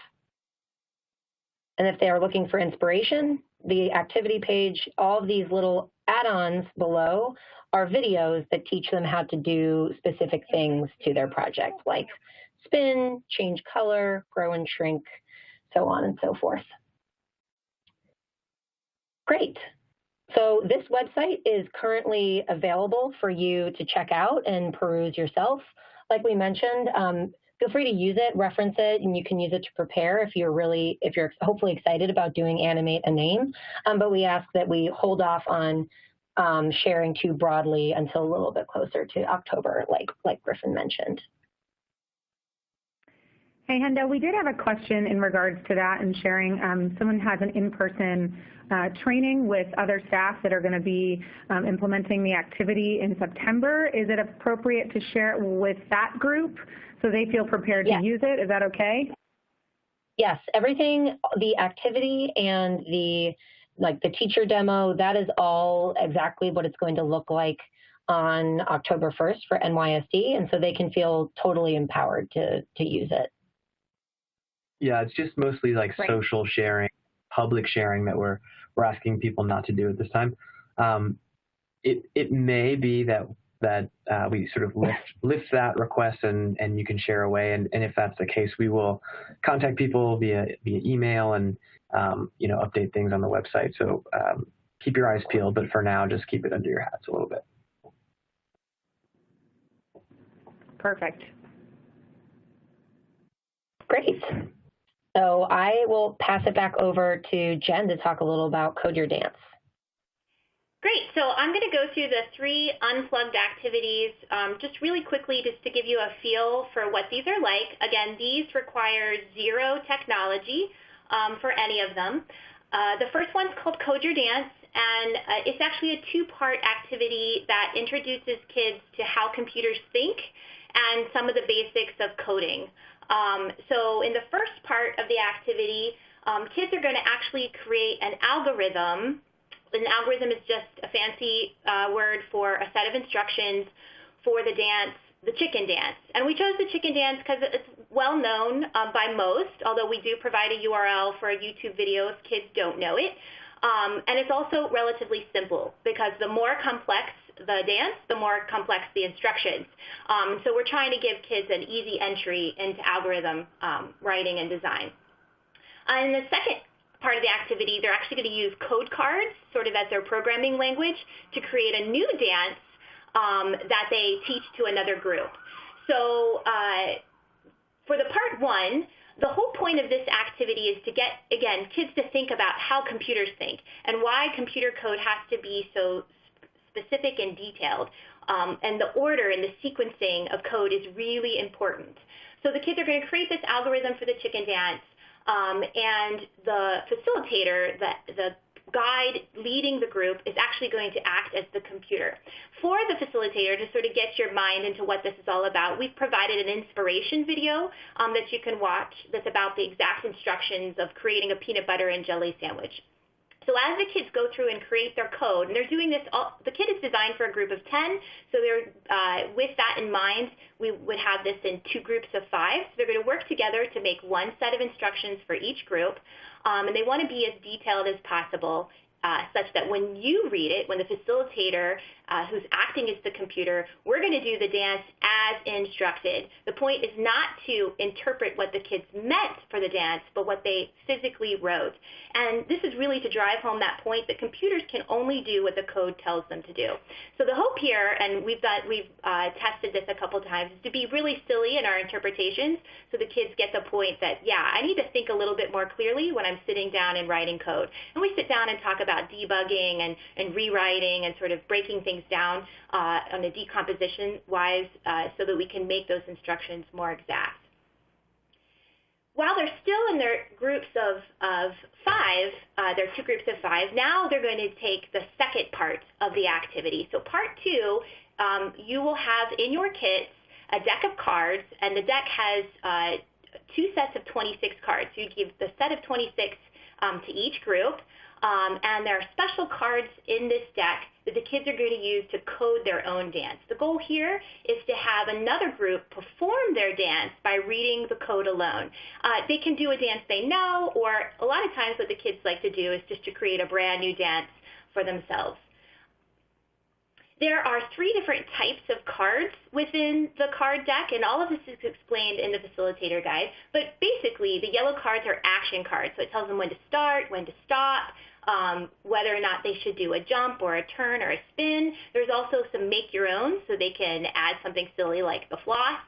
And if they are looking for inspiration, the activity page, all of these little add-ons below are videos that teach them how to do specific things to their project, like spin, change color, grow and shrink, so on and so forth. Great. So this website is currently available for you to check out and peruse yourself. Like we mentioned, feel free to use it, reference it, and you can use it to prepare if you're hopefully excited about doing Animate a Name. But we ask that we hold off on sharing too broadly until a little bit closer to October, like Griffin mentioned. Hey, Hendo, we did have a question in regards to that and sharing. Someone has an in-person training with other staff that are going to be implementing the activity in September. Is it appropriate to share it with that group so they feel prepared to use it? Is that okay? Yes, everything, the activity and the teacher demo, that is all exactly what it's going to look like on October 1st for NYSD, and so they can feel totally empowered to use it. Yeah, it's just mostly like social sharing, public sharing that we're asking people not to do at this time. It may be that we sort of lift that request and you can share away. And if that's the case, we will contact people via email and update things on the website. So keep your eyes peeled, but for now, just keep it under your hats a little bit. Perfect. Great. So I will pass it back over to Jen to talk a little about Code Your Dance. Great. So I'm going to go through the 3 unplugged activities just really quickly just to give you a feel for what these are like. Again, these require 0 technology for any of them. The first one's called Code Your Dance, and it's actually a 2-part activity that introduces kids to how computers think and some of the basics of coding. So in the first part of the activity, kids are going to actually create an algorithm. An algorithm is just a fancy word for a set of instructions for the dance, the chicken dance. And we chose the chicken dance because it's well known by most, although we do provide a URL for a YouTube video if kids don't know it. And it's also relatively simple because the more complex the dance, the more complex the instructions. So we're trying to give kids an easy entry into algorithm writing and design. In the second part of the activity, they're actually going to use code cards, sort of as their programming language, to create a new dance that they teach to another group. So for the part 1, the whole point of this activity is to get, again, kids to think about how computers think and why computer code has to be so specific and detailed. And the order and the sequencing of code is really important. So the kids are going to create this algorithm for the chicken dance, and the facilitator, the guide leading the group, is actually going to act as the computer. For the facilitator, to sort of get your mind into what this is all about, we've provided an inspiration video that you can watch that's about the exact instructions of creating a peanut butter and jelly sandwich. So as the kids go through and create their code, and they're doing this, the kit is designed for a group of 10, so they're, with that in mind, we would have this in 2 groups of 5. So they're going to work together to make one set of instructions for each group, and they want to be as detailed as possible, such that when you read it, when the facilitator who's acting as the computer, we're going to do the dance as instructed. The point is not to interpret what the kids meant for the dance, but what they physically wrote. And this is really to drive home that point that computers can only do what the code tells them to do. So the hope here, and we've tested this a couple times, is to be really silly in our interpretations so the kids get the point that, yeah, I need to think a little bit more clearly when I'm sitting down and writing code. And we sit down and talk about debugging and rewriting and sort of breaking things down on a decomposition-wise so that we can make those instructions more exact. While they're still in their groups of 5, their 2 groups of 5, now they're going to take the second part of the activity. So part 2, you will have in your kits a deck of cards, and the deck has 2 sets of 26 cards. So you give the set of 26 to each group. And there are special cards in this deck that the kids are going to use to code their own dance. The goal here is to have another group perform their dance by reading the code alone. They can do a dance they know, or a lot of times what the kids like to do is just to create a brand new dance for themselves. There are 3 different types of cards within the card deck, and all of this is explained in the facilitator guide. But basically, the yellow cards are action cards, so it tells them when to start, when to stop, whether or not they should do a jump or a turn or a spin. There's also some make your own, so they can add something silly like the floss.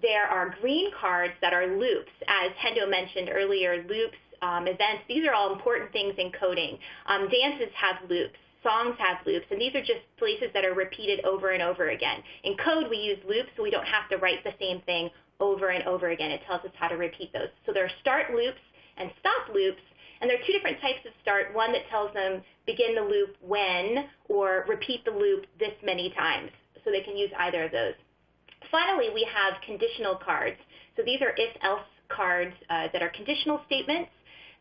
There are green cards that are loops. As Hendo mentioned earlier, loops, events, these are all important things in coding. Dances have loops. Songs have loops, and these are just places that are repeated over and over again. In code, we use loops, so we don't have to write the same thing over and over again. It tells us how to repeat those. So there are start loops and stop loops, and there are 2 different types of start, one that tells them begin the loop when or repeat the loop this many times. So they can use either of those. Finally, we have conditional cards. So these are if-else cards that are conditional statements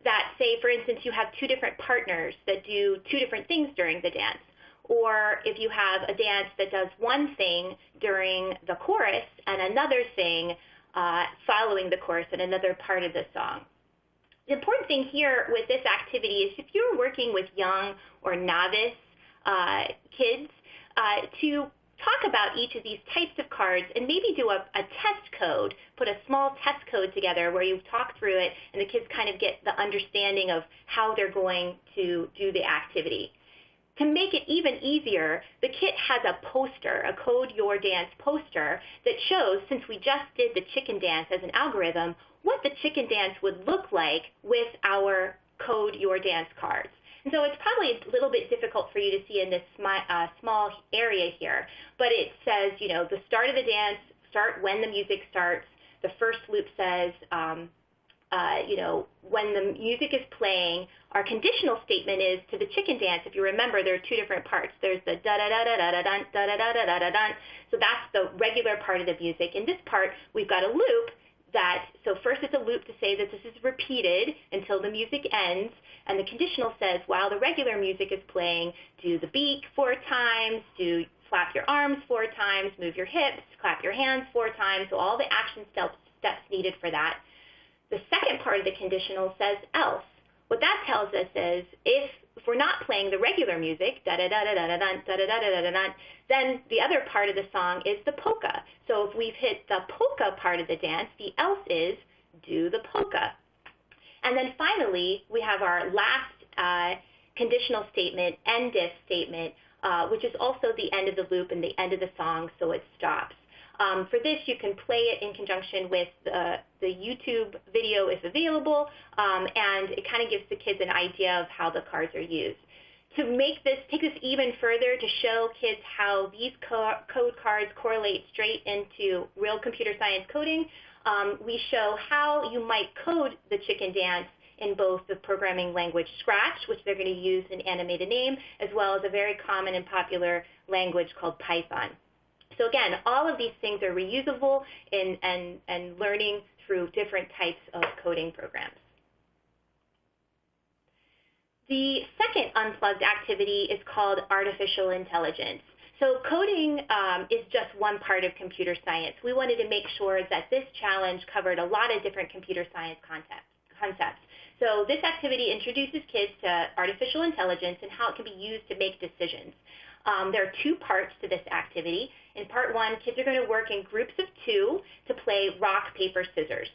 that say, for instance, you have 2 different partners that do 2 different things during the dance. Or if you have a dance that does one thing during the chorus and another thing following the chorus in another part of the song. The important thing here with this activity is if you're working with young or novice kids to talk about each of these types of cards and maybe do a test code, put a small test code together where you talk through it and the kids kind of get the understanding of how they're going to do the activity. To make it even easier, the kit has a poster, a Code Your Dance poster that shows, since we just did the chicken dance as an algorithm, what the chicken dance would look like with our Code Your Dance cards. And so it's probably a little bit difficult for you to see in this small area here, but it says, you know, the start of the dance, start when the music starts. The first loop says, you know, when the music is playing. Our conditional statement is to the chicken dance. If you remember, there are 2 different parts. There's the da-da-da-da-da-da-dun, da-da-da-da-da-da-dun. So that's the regular part of the music. In this part, we've got a loop that, so first it's a loop to say that this is repeated until the music ends, and the conditional says while the regular music is playing, do the beat 4 times, do flap your arms 4 times, move your hips, clap your hands 4 times, so all the action steps needed for that. The second part of the conditional says else. What that tells us is if we're not playing the regular music, da-da-da-da-da-da-dun, da-da-da-da-da-dun, then the other part of the song is the polka. So if we've hit the polka part of the dance, the else is do the polka. And then finally, we have our last conditional statement, end if statement, which is also the end of the loop and the end of the song, so it stops. For this, you can play it in conjunction with the YouTube video if available, and it kind of gives the kids an idea of how the cards are used. To make this, take this even further to show kids how these code cards correlate straight into real computer science coding, we show how you might code the chicken dance in both the programming language Scratch, which they're going to use and animate a name, as well as a very common and popular language called Python. So again, all of these things are reusable and learning through different types of coding programs. The second unplugged activity is called artificial intelligence. So coding is just one part of computer science. We wanted to make sure that this challenge covered a lot of different computer science concepts. So this activity introduces kids to artificial intelligence and how it can be used to make decisions. There are 2 parts to this activity. In part 1, kids are going to work in groups of 2 to play rock, paper, scissors.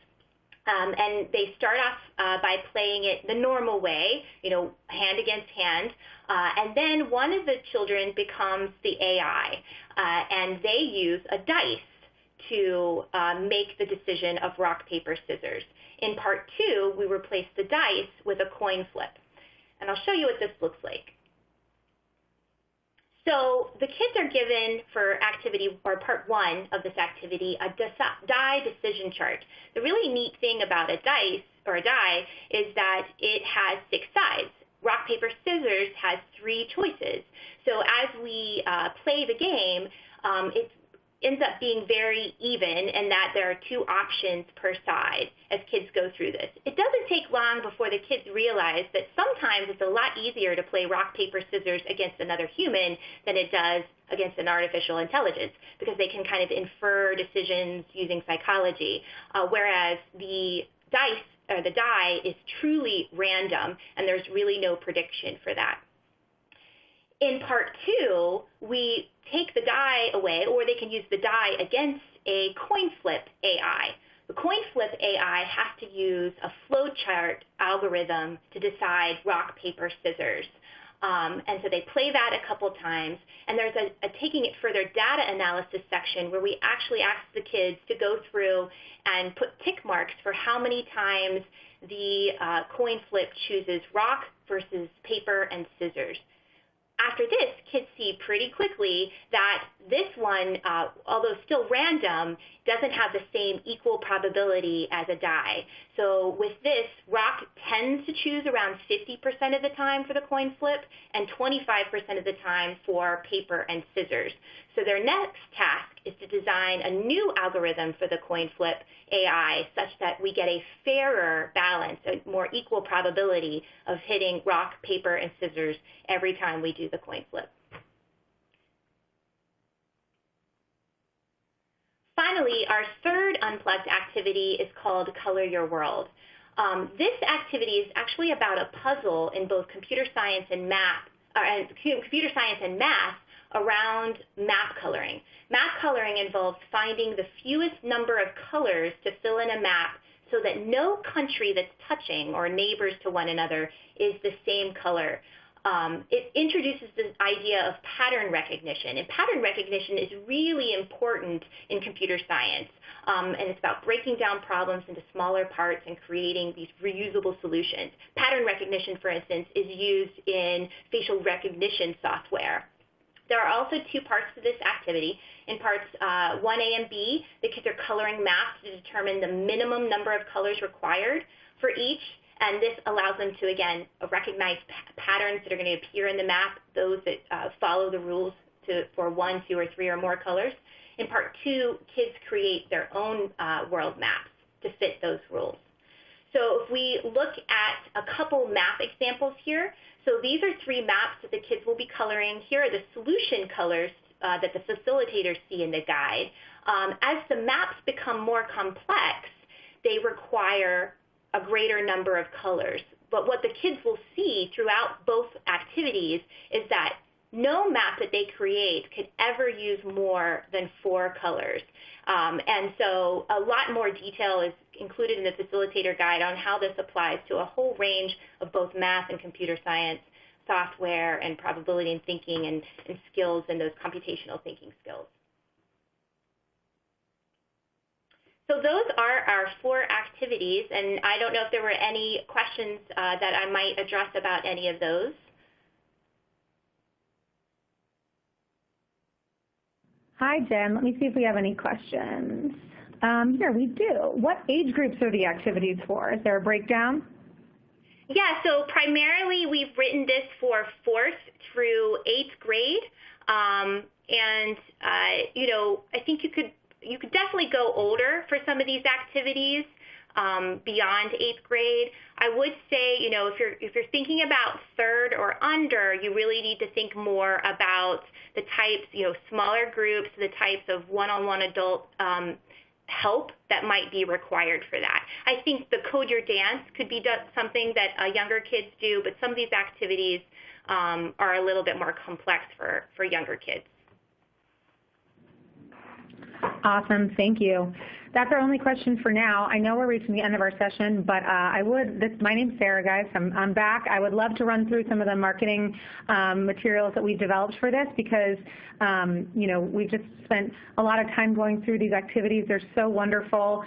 And they start off by playing it the normal way, you know, hand against hand. And then one of the children becomes the AI, and they use a dice to make the decision of rock, paper, scissors. In part 2, we replace the dice with a coin flip. And I'll show you what this looks like. So the kids are given for activity, or part 1 of this activity, a die decision chart. The really neat thing about a dice, or a die, is that it has 6 sides. Rock, paper, scissors has 3 choices. So as we play the game, ends up being very even in that there are 2 options per side as kids go through this. It doesn't take long before the kids realize that sometimes it's a lot easier to play rock, paper, scissors against another human than it does against an artificial intelligence, because they can kind of infer decisions using psychology, whereas the dice or the die is truly random and there's really no prediction for that. In part 2, we take the die away, or they can use the die against a coin flip AI. The coin flip AI has to use a flowchart algorithm to decide rock, paper, scissors. And so they play that a couple times, and there's a taking it further data analysis section where we actually ask the kids to go through and put tick marks for how many times the coin flip chooses rock versus paper and scissors. After this, kids see pretty quickly that this one, although still random, doesn't have the same equal probability as a die. So with this, rock tends to choose around 50% of the time for the coin flip and 25% of the time for paper and scissors. So their next task is to design a new algorithm for the coin flip AI such that we get a fairer balance, a more equal probability of hitting rock, paper, and scissors every time we do the coin flip. Finally, our third unplugged activity is called Color Your World. This activity is actually about a puzzle in both computer science and math around map coloring. Map coloring involves finding the fewest number of colors to fill in a map so that no country that's touching or neighbors to one another is the same color. It introduces this idea of pattern recognition, and pattern recognition is really important in computer science, and it's about breaking down problems into smaller parts and creating these reusable solutions. Pattern recognition, for instance, is used in facial recognition software. There are also 2 parts to this activity. In parts 1A and B, the kids are coloring maps to determine the minimum number of colors required for each, and this allows them to, again, recognize patterns that are going to appear in the map, those that follow the rules for 1, 2, or 3 or more colors. In part 2, kids create their own world maps to fit those rules. So if we look at a couple map examples here, so these are 3 maps that the kids will be coloring. Here are the solution colors that the facilitators see in the guide. As the maps become more complex, they require a greater number of colors. But what the kids will see throughout both activities is that no map that they create could ever use more than 4 colors. And so a lot more detail is included in the facilitator guide on how this applies to a whole range of both math and computer science software and probability and thinking and skills and those computational thinking skills. So those are our 4 activities, and I don't know if there were any questions that I might address about any of those. Hi, Jen. Let me see if we have any questions. Here, we do. What age groups are the activities for? Is there a breakdown? Yeah, so primarily we've written this for 4th through 8th grade, you know, I think you could definitely go older for some of these activities beyond 8th grade. I would say, you know, if you're thinking about 3rd or under, you really need to think more about the types, you know, smaller groups, the types of one-on-one adult help that might be required for that. I think the Code Your Dance could be something that younger kids do, but some of these activities are a little bit more complex for younger kids. Awesome, thank you. That's our only question for now. I know we're reaching the end of our session, but my name's Sarah, guys. I'm back. I would love to run through some of the marketing materials that we've developed for this because, you know, we've just spent a lot of time going through these activities. They're so wonderful.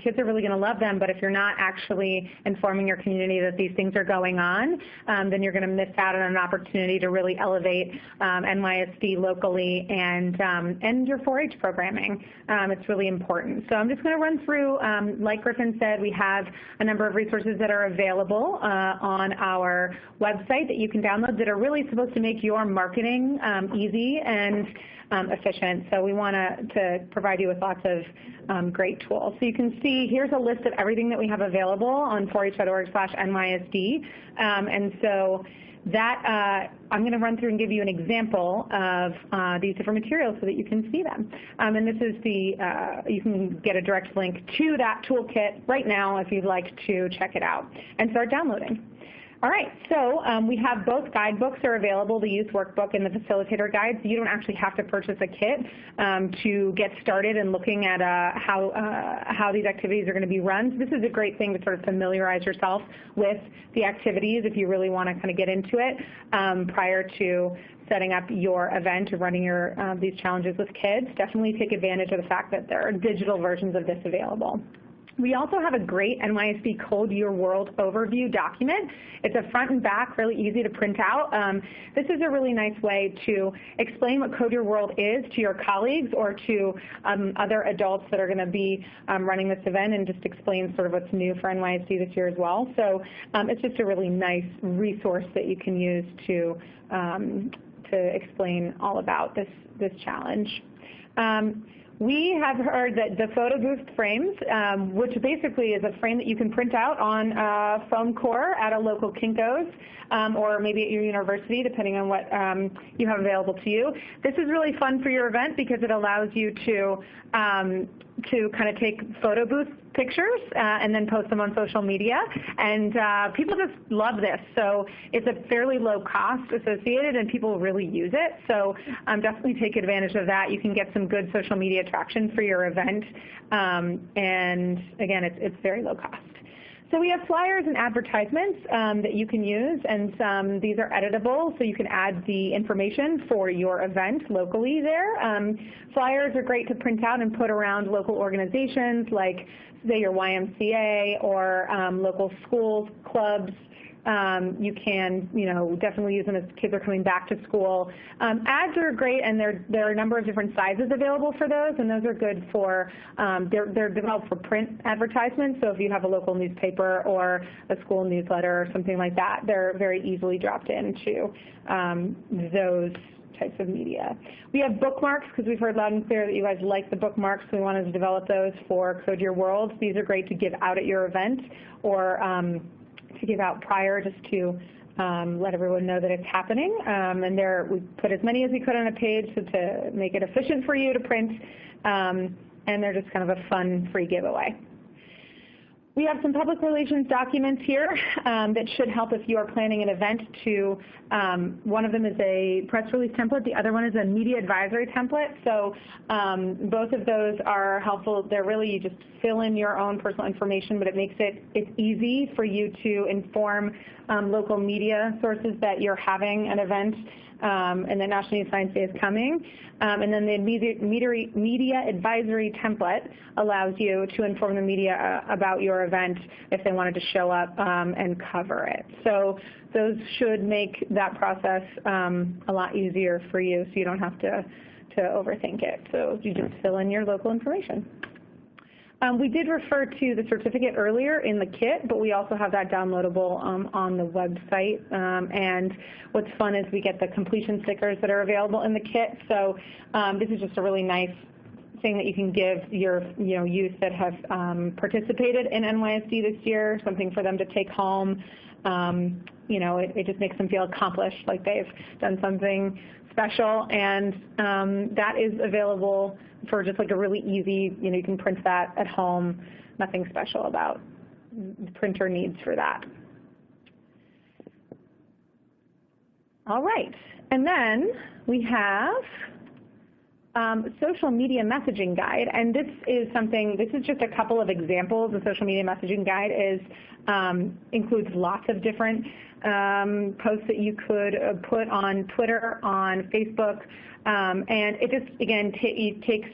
Kids are really going to love them, but if you're not actually informing your community that these things are going on, then you're going to miss out on an opportunity to really elevate NYSD locally and your 4-H programming. It's really important. So I'm just going to run through, like Griffin said, we have a number of resources that are available on our website that you can download that are really supposed to make your marketing easy and efficient. So we want to provide you with lots of great tools. So you can see here's a list of everything that we have available on 4h.org/NYSD. And so that I'm going to run through and give you an example of these different materials so that you can see them. And this is you can get a direct link to that toolkit right now if you'd like to check it out and start downloading. All right, so we have both guidebooks are available, the youth workbook and the facilitator guide. So you don't actually have to purchase a kit to get started in looking at how these activities are going to be run. So this is a great thing to sort of familiarize yourself with the activities if you really want to kind of get into it prior to setting up your event or running these challenges with kids. Definitely take advantage of the fact that there are digital versions of this available. We also have a great NYSD Code Your World overview document. It's a front and back, really easy to print out. This is a really nice way to explain what Code Your World is to your colleagues or to other adults that are going to be running this event, and just explain sort of what's new for NYSD this year as well. So it's just a really nice resource that you can use to explain all about this challenge. We have heard that the photo booth frames, which basically is a frame that you can print out on foam core at a local Kinko's or maybe at your university, depending on what you have available to you. This is really fun for your event because it allows you to kind of take photo booth pictures and then post them on social media. And people just love this. So it's a fairly low cost associated, and people really use it. So definitely take advantage of that. You can get some good social media traction for your event. And again, it's very low cost. So we have flyers and advertisements that you can use, and these are editable, so you can add the information for your event locally there. Flyers are great to print out and put around local organizations like, say, your YMCA or local schools, clubs. You can, definitely use them as kids are coming back to school. Ads are great, and there are a number of different sizes available for those, and those are good for, they're developed for print advertisements, so if you have a local newspaper or a school newsletter or something like that, they're very easily dropped into those types of media. We have bookmarks because we've heard loud and clear that you guys like the bookmarks, so we wanted to develop those for Code Your World. These are great to give out at your event or to give out prior, just to let everyone know that it's happening. And we put as many as we could on a page to make it efficient for you to print, and they're just kind of a fun free giveaway. We have some public relations documents here that should help if you are planning an event to, one of them is a press release template, the other one is a media advisory template. So both of those are helpful. They're really, you just fill in your own personal information, but it makes it's easy for you to inform local media sources that you're having an event and that National Youth Science Day is coming. And then the media advisory template allows you to inform the media about your event if they wanted to show up and cover it. So those should make that process a lot easier for you, so you don't have to overthink it. So you just fill in your local information. We did refer to the certificate earlier in the kit, but we also have that downloadable on the website. And what's fun is we get the completion stickers that are available in the kit. So this is just a really nice thing that you can give your youth that have participated in NYSD this year, something for them to take home. It just makes them feel accomplished, like they've done something special, and that is available for just like a really easy, you can print that at home, nothing special about the printer needs for that. All right, and then we have social media messaging guide, and this is just a couple of examples. The social media messaging guide includes lots of different posts that you could put on Twitter, on Facebook, and it just, again, it takes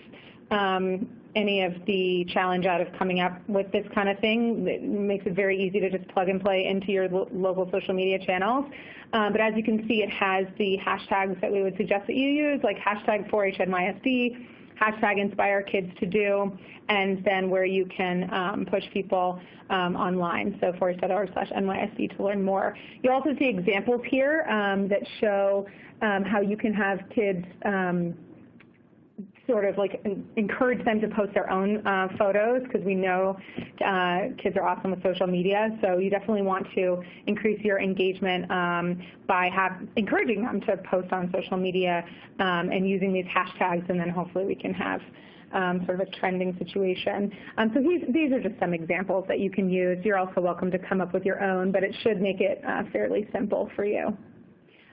any of the challenge out of coming up with this kind of thing. It makes it very easy to just plug and play into your local social media channels. But as you can see, it has the hashtags that we would suggest that you use, like hashtag 4HNYSD, hashtag Inspire Kids to do, and then where you can push people online, so 4h.org/NYSD to learn more. You'll also see examples here that show how you can have kids sort of like encourage them to post their own photos, because we know kids are awesome with social media. So you definitely want to increase your engagement by encouraging them to post on social media and using these hashtags, and then hopefully we can have sort of a trending situation. So these are just some examples that you can use. You're also welcome to come up with your own, but it should make it fairly simple for you.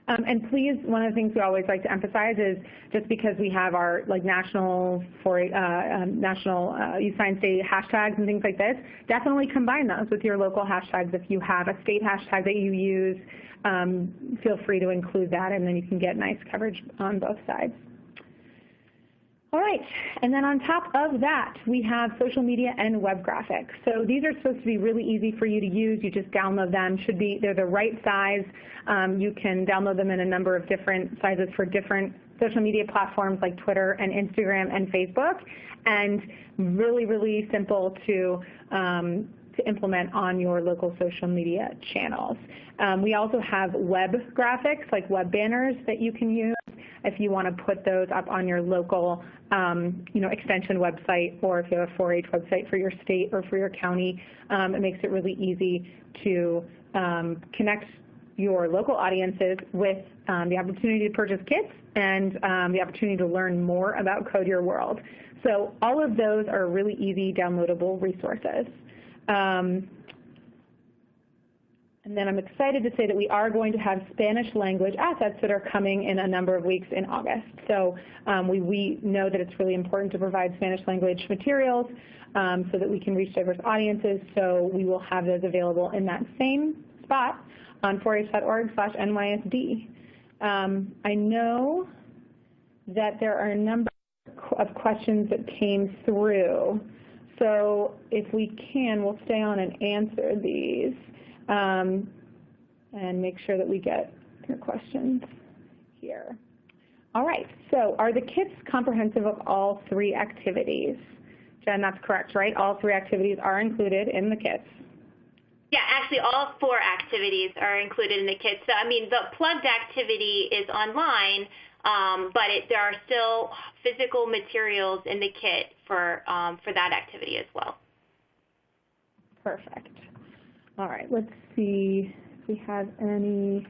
And please, one of the things we always like to emphasize is just because we have our national Youth Science Day hashtags and things like this, definitely combine those with your local hashtags. If you have a state hashtag that you use, feel free to include that, and then you can get nice coverage on both sides. All right, and then on top of that, we have social media and web graphics. So these are supposed to be really easy for you to use. You just download them. They're the right size. You can download them in a number of different sizes for different social media platforms like Twitter and Instagram and Facebook, and really, really simple to implement on your local social media channels. We also have web graphics, like web banners, that you can use if you want to put those up on your local extension website, or if you have a 4-H website for your state or for your county. It makes it really easy to connect your local audiences with the opportunity to purchase kits and the opportunity to learn more about Code Your World. So all of those are really easy downloadable resources. And then I'm excited to say that we are going to have Spanish language assets that are coming in a number of weeks in August. So we know that it's really important to provide Spanish language materials so that we can reach diverse audiences. So we will have those available in that same spot on 4h.org/NYSD. I know that there are a number of questions that came through. So if we can, we'll stay on and answer these and make sure that we get your questions here. All right, so are the kits comprehensive of all 3 activities? Jen, that's correct, right? All 3 activities are included in the kits. Yeah, actually all 4 activities are included in the kit. So, I mean, the plugged activity is online, but there are still physical materials in the kit for that activity as well. Perfect. All right, let's see if we have any.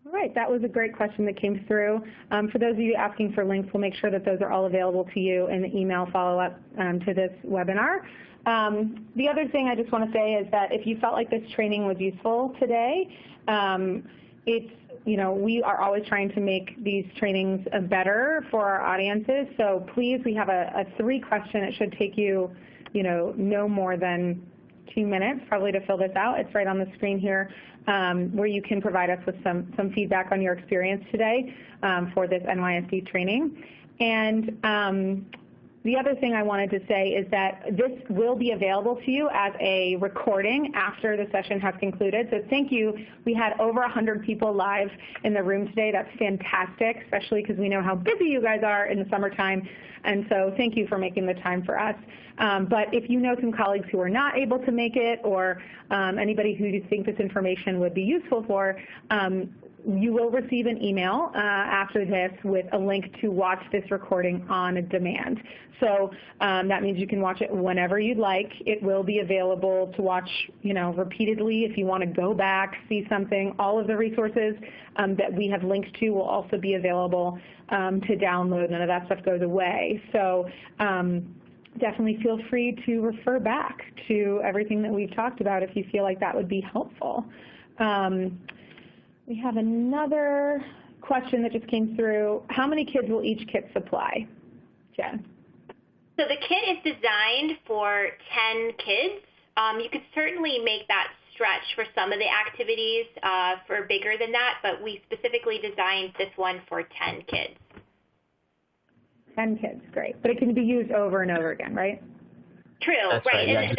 All right, that was a great question that came through. For those of you asking for links, we'll make sure that those are all available to you in the email follow-up to this webinar. The other thing I just want to say is that if you felt like this training was useful today, we are always trying to make these trainings better for our audiences. So please, we have a 3-question. It should take you, no more than 2 minutes probably to fill this out. It's right on the screen here, where you can provide us with some feedback on your experience today for this NYSD training. And the other thing I wanted to say is that this will be available to you as a recording after the session has concluded. So thank you. We had over 100 people live in the room today. That's fantastic, especially because we know how busy you guys are in the summertime. And so thank you for making the time for us. But if you know some colleagues who are not able to make it, or anybody who you think this information would be useful for, you will receive an email after this with a link to watch this recording on demand. So that means you can watch it whenever you'd like. It will be available to watch, repeatedly if you want to go back, see something. All of the resources that we have linked to will also be available to download. None of that stuff goes away. So definitely feel free to refer back to everything that we've talked about if you feel like that would be helpful. We have another question that just came through. How many kids will each kit supply? Jen? So the kit is designed for 10 kids. You could certainly make that stretch for some of the activities for bigger than that, but we specifically designed this one for 10 kids. 10 kids, great. But it can be used over and over again, right? True, That's right. Yeah.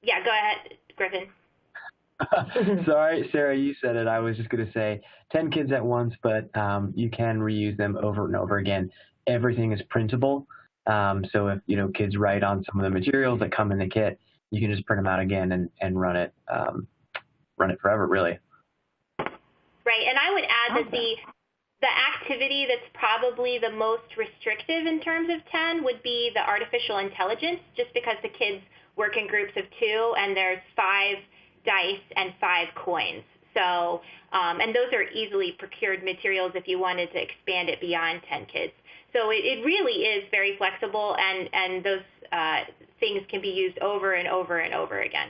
Yeah, go ahead, Griffin. Sorry, Sarah, you said it. I was just going to say 10 kids at once, but you can reuse them over and over again. everything is printable. So if, kids write on some of the materials that come in the kit, you can just print them out again and run it forever, really. Right, and I would add that the activity that's probably the most restrictive in terms of 10 would be the artificial intelligence, just because the kids work in groups of 2 and there's 5 dice and 5 coins. So, and those are easily procured materials if you wanted to expand it beyond 10 kids. So it really is very flexible, and those things can be used over and over and over again.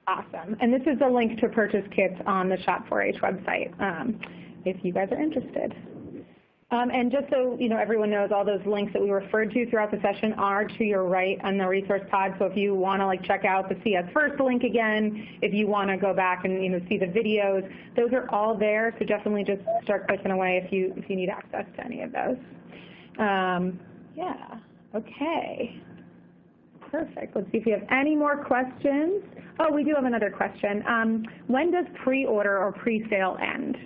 Awesome. And this is a link to purchase kits on the Shop 4-H website if you guys are interested. And just so everyone knows, all those links that we referred to throughout the session are to your right on the resource pod. So if you want to check out the CS First link again, if you want to go back and see the videos, those are all there. So definitely just start clicking away if you need access to any of those. Yeah. Okay. Perfect. Let's see if we have any more questions. Oh, we do have another question. When does pre-order or pre-sale end?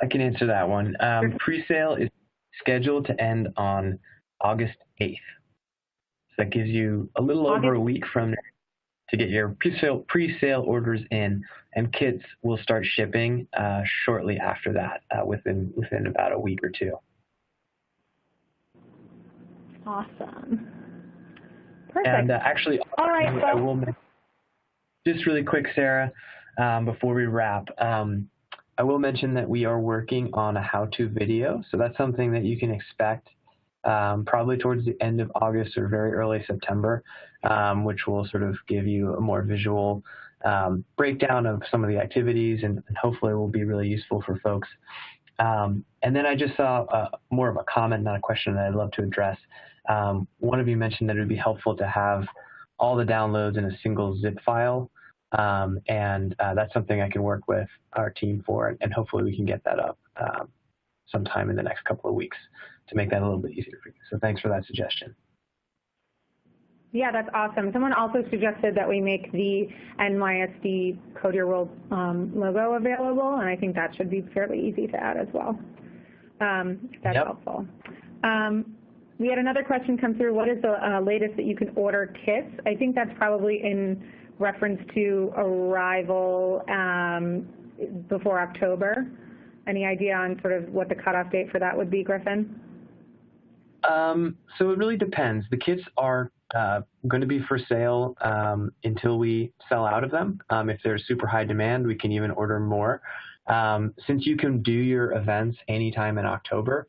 I can answer that one. Pre-sale is scheduled to end on August 8th. So that gives you a little over a week from there to get your pre-sale orders in, and kits will start shipping shortly after that, within about a week or 2. Awesome. Perfect. And actually, all right, I will just really quick, Sarah, before we wrap. I will mention that we are working on a how-to video, so that's something that you can expect probably towards the end of August or very early September, which will sort of give you a more visual breakdown of some of the activities, and hopefully will be really useful for folks. And then I just saw more of a comment, not a question, that I'd love to address. One of you mentioned that it would be helpful to have all the downloads in a single zip file. And that's something I can work with our team for, and hopefully we can get that up sometime in the next couple of weeks to make that a little bit easier for you. So thanks for that suggestion. Yeah, that's awesome. Someone also suggested that we make the NYSD Code Your World logo available, and I think that should be fairly easy to add as well. That's helpful. We had another question come through. What is the latest that you can order kits? I think that's probably in reference to arrival before October. Any idea on sort of what the cutoff date for that would be, Griffin? So it really depends. The kits are going to be for sale until we sell out of them. If there's super high demand, we can even order more. Since you can do your events anytime in October,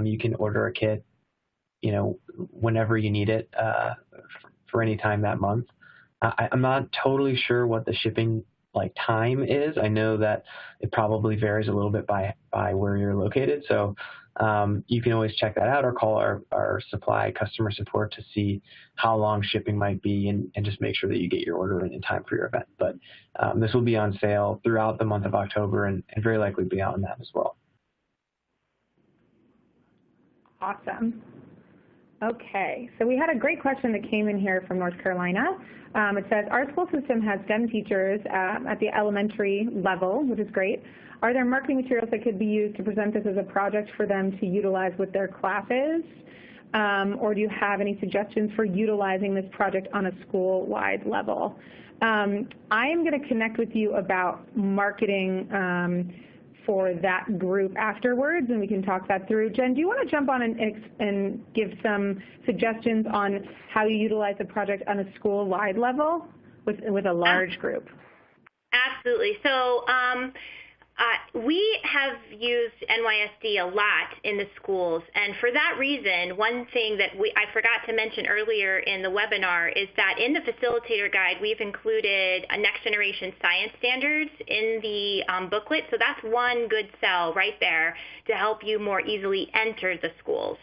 you can order a kit, whenever you need it for any time that month. I'm not totally sure what the shipping time is. I know that it probably varies a little bit by where you're located. So you can always check that out or call our supply customer support to see how long shipping might be, and just make sure that you get your order in time for your event. But this will be on sale throughout the month of October and very likely beyond that as well. Awesome. Okay, so we had a great question that came in here from North Carolina. It says, our school system has STEM teachers at the elementary level, which is great. Are there marketing materials that could be used to present this as a project for them to utilize with their classes? Or do you have any suggestions for utilizing this project on a school-wide level? I am going to connect with you about marketing for that group afterwards, and we can talk that through. Jen, do you want to jump on and give some suggestions on how you utilize the project on a school-wide level with a large group? Absolutely. So we have used NYSD a lot in the schools, and for that reason, one thing that I forgot to mention earlier in the webinar is that in the facilitator guide, we've included a next generation science standards in the booklet, so that's one good sell right there to help you more easily enter the schools.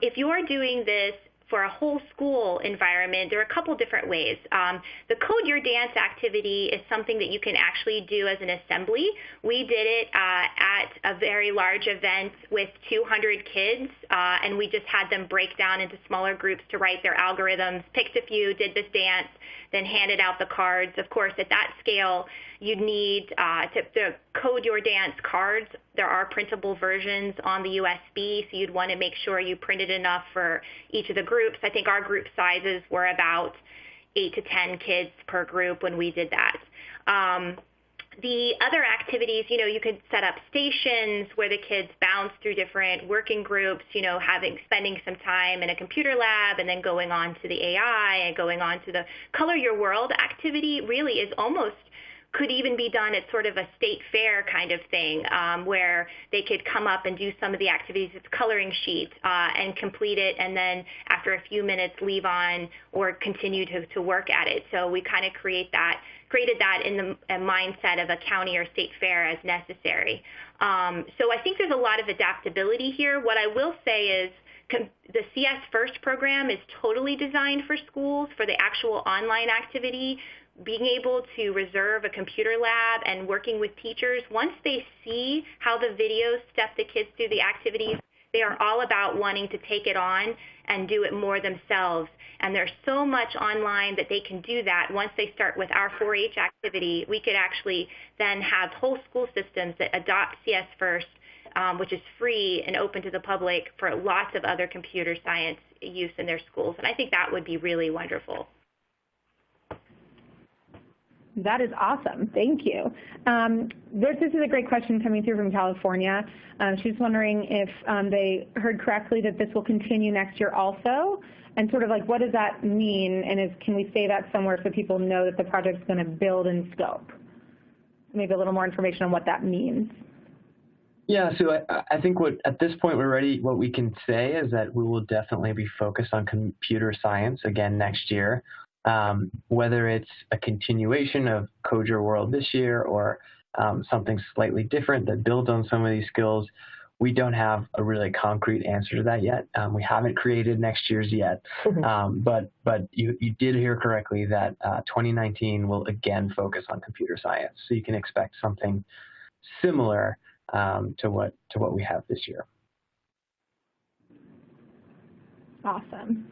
If you are doing this for a whole school environment, there are a couple different ways. The Code Your Dance activity is something that you can actually do as an assembly. We did it at a very large event with 200 kids, and we just had them break down into smaller groups to write their algorithms, picked a few, did this dance, then handed out the cards. Of course, at that scale, you'd need to code your dance cards. There are printable versions on the USB, so you'd want to make sure you printed enough for each of the groups. I think our group sizes were about 8 to 10 kids per group when we did that. The other activities, you could set up stations where the kids bounce through different working groups, spending some time in a computer lab and then going on to the AI and going on to the Color Your World activity really is almost could even be done at sort of a state fair kind of thing, where they could come up and do some of the activities. It's coloring sheets and complete it, and then after a few minutes leave on or continue to work at it. So we kind of created that in the mindset of a county or state fair as necessary. So I think there's a lot of adaptability here. What I will say is the CS First program is totally designed for schools for the actual online activity. Being able to reserve a computer lab and working with teachers, once they see how the videos step the kids through the activities, they are all about wanting to take it on and do it more themselves. And there's so much online that they can do that. Once they start with our 4-H activity, we could actually then have whole school systems that adopt CS First, which is free and open to the public for lots of other computer science use in their schools. And I think that would be really wonderful. That is awesome. Thank you. This is a great question coming through from California. She's wondering if they heard correctly that this will continue next year also, and sort of like what does that mean, and can we say that somewhere so people know that the project's going to build in scope? Maybe a little more information on what that means. Yeah, so I think at this point what we can say is that we will definitely be focused on computer science again next year. Whether it's a continuation of Code Your World this year or something slightly different that builds on some of these skills, we don't have a really concrete answer to that yet. We haven't created next year's yet, but you did hear correctly that 2019 will again focus on computer science. So you can expect something similar to what we have this year. Awesome.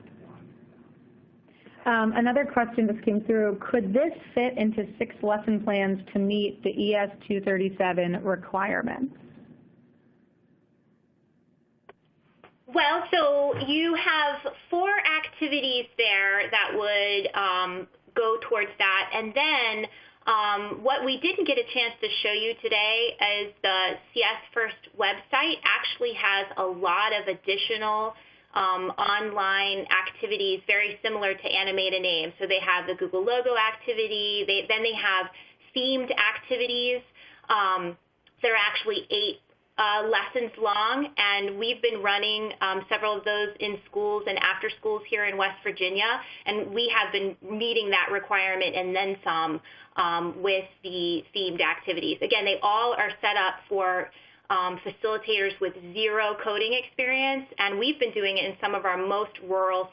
Another question just came through. Could this fit into 6 lesson plans to meet the ES 237 requirements? Well, so you have 4 activities there that would go towards that. And then what we didn't get a chance to show you today is the CS First website actually has a lot of additional online activities very similar to Animate a Name. So they have the Google logo activity. Then they have themed activities. They're actually 8 lessons long, and we've been running several of those in schools and after schools here in West Virginia, and we have been meeting that requirement and then some with the themed activities. Again, they all are set up for facilitators with 0 coding experience, and we've been doing it in some of our most rural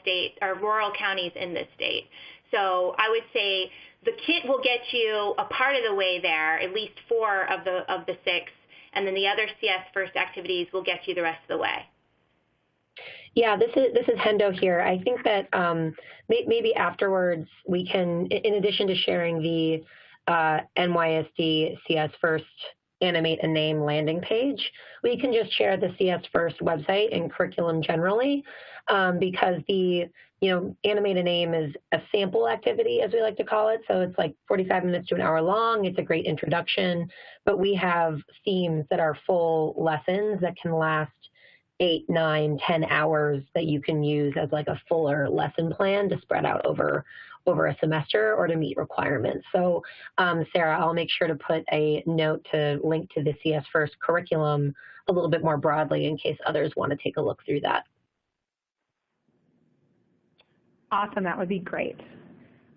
counties in this state. So I would say the kit will get you a part of the way there, at least 4 of the 6, and then the other CS First activities will get you the rest of the way. Yeah, this is Hendo here. I think that maybe afterwards we can, in addition to sharing the NYSD CS First Animate a Name landing page, we can just share the CS First website and curriculum generally, because the Animate a Name is a sample activity, as we like to call it. So it's like 45 minutes to an hour long. It's a great introduction, but we have themes that are full lessons that can last 8, 9, 10 hours that you can use as like a fuller lesson plan to spread out over a semester or to meet requirements. So Sarah, I'll make sure to put a note to link to the CS First curriculum a little bit more broadly in case others want to take a look through that. Awesome, that would be great.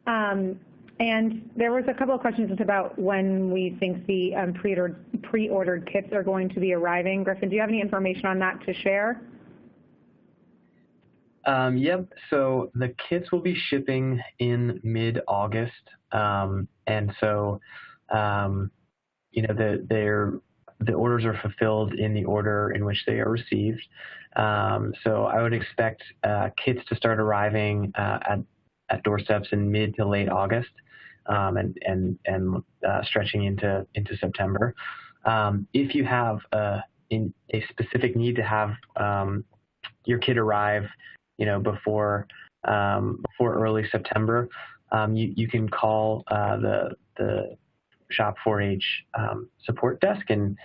And there was a couple of questions just about when we think the pre-ordered kits are going to be arriving. Griffin, do you have any information on that to share? Yep, so the kits will be shipping in mid-August, and so, the orders are fulfilled in the order in which they are received. So I would expect kits to start arriving at doorsteps in mid to late August. and stretching into September. If you have a specific need to have your kid arrive, before early September, you can call the Shop 4-H support desk, and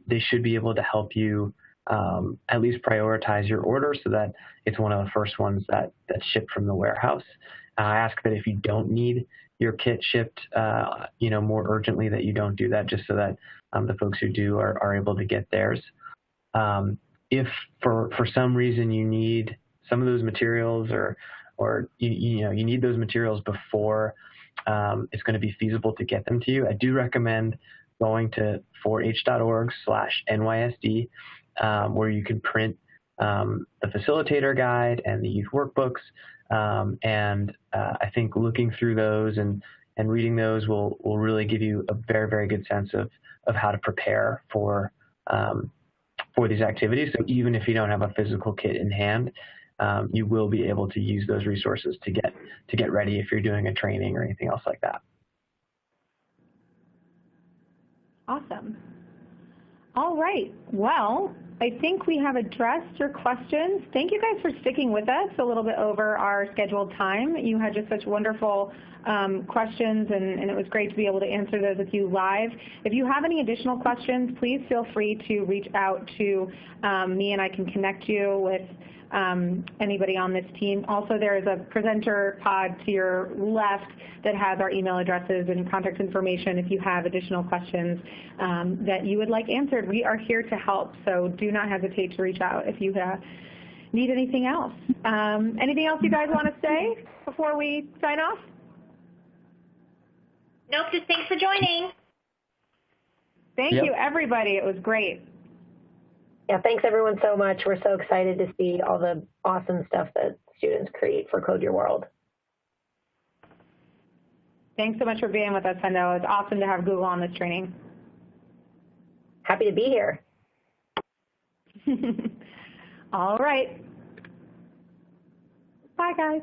they should be able to help you at least prioritize your order so that it's one of the first ones that's shipped from the warehouse. I ask that if you don't need your kit shipped, more urgently, that you don't do that, just so that the folks who do are able to get theirs. If for some reason you need some of those materials, or you need those materials before it's going to be feasible to get them to you, I do recommend going to 4h.org/NYSD, where you can print the facilitator guide and the youth workbooks. And I think looking through those and reading those will really give you a very, very good sense of how to prepare for these activities. So even if you don't have a physical kit in hand, you will be able to use those resources to get ready if you're doing a training or anything else like that. Awesome. All right. Well, I think we have addressed your questions. Thank you guys for sticking with us a little bit over our scheduled time. You had just such wonderful questions, and it was great to be able to answer those with you live. If you have any additional questions, please feel free to reach out to me, and I can connect you with anybody on this team. Also, there is a presenter pod to your left that has our email addresses and contact information if you have additional questions that you would like answered. We are here to help, so do not hesitate to reach out if you need anything else. Anything else you guys want to say before we sign off? Nope, just thanks for joining. Thank you, everybody. It was great. Yeah, thanks everyone so much. We're so excited to see all the awesome stuff that students create for Code Your World. Thanks so much for being with us, Hendo. It's awesome to have Google on this training. Happy to be here. All right. Bye, guys.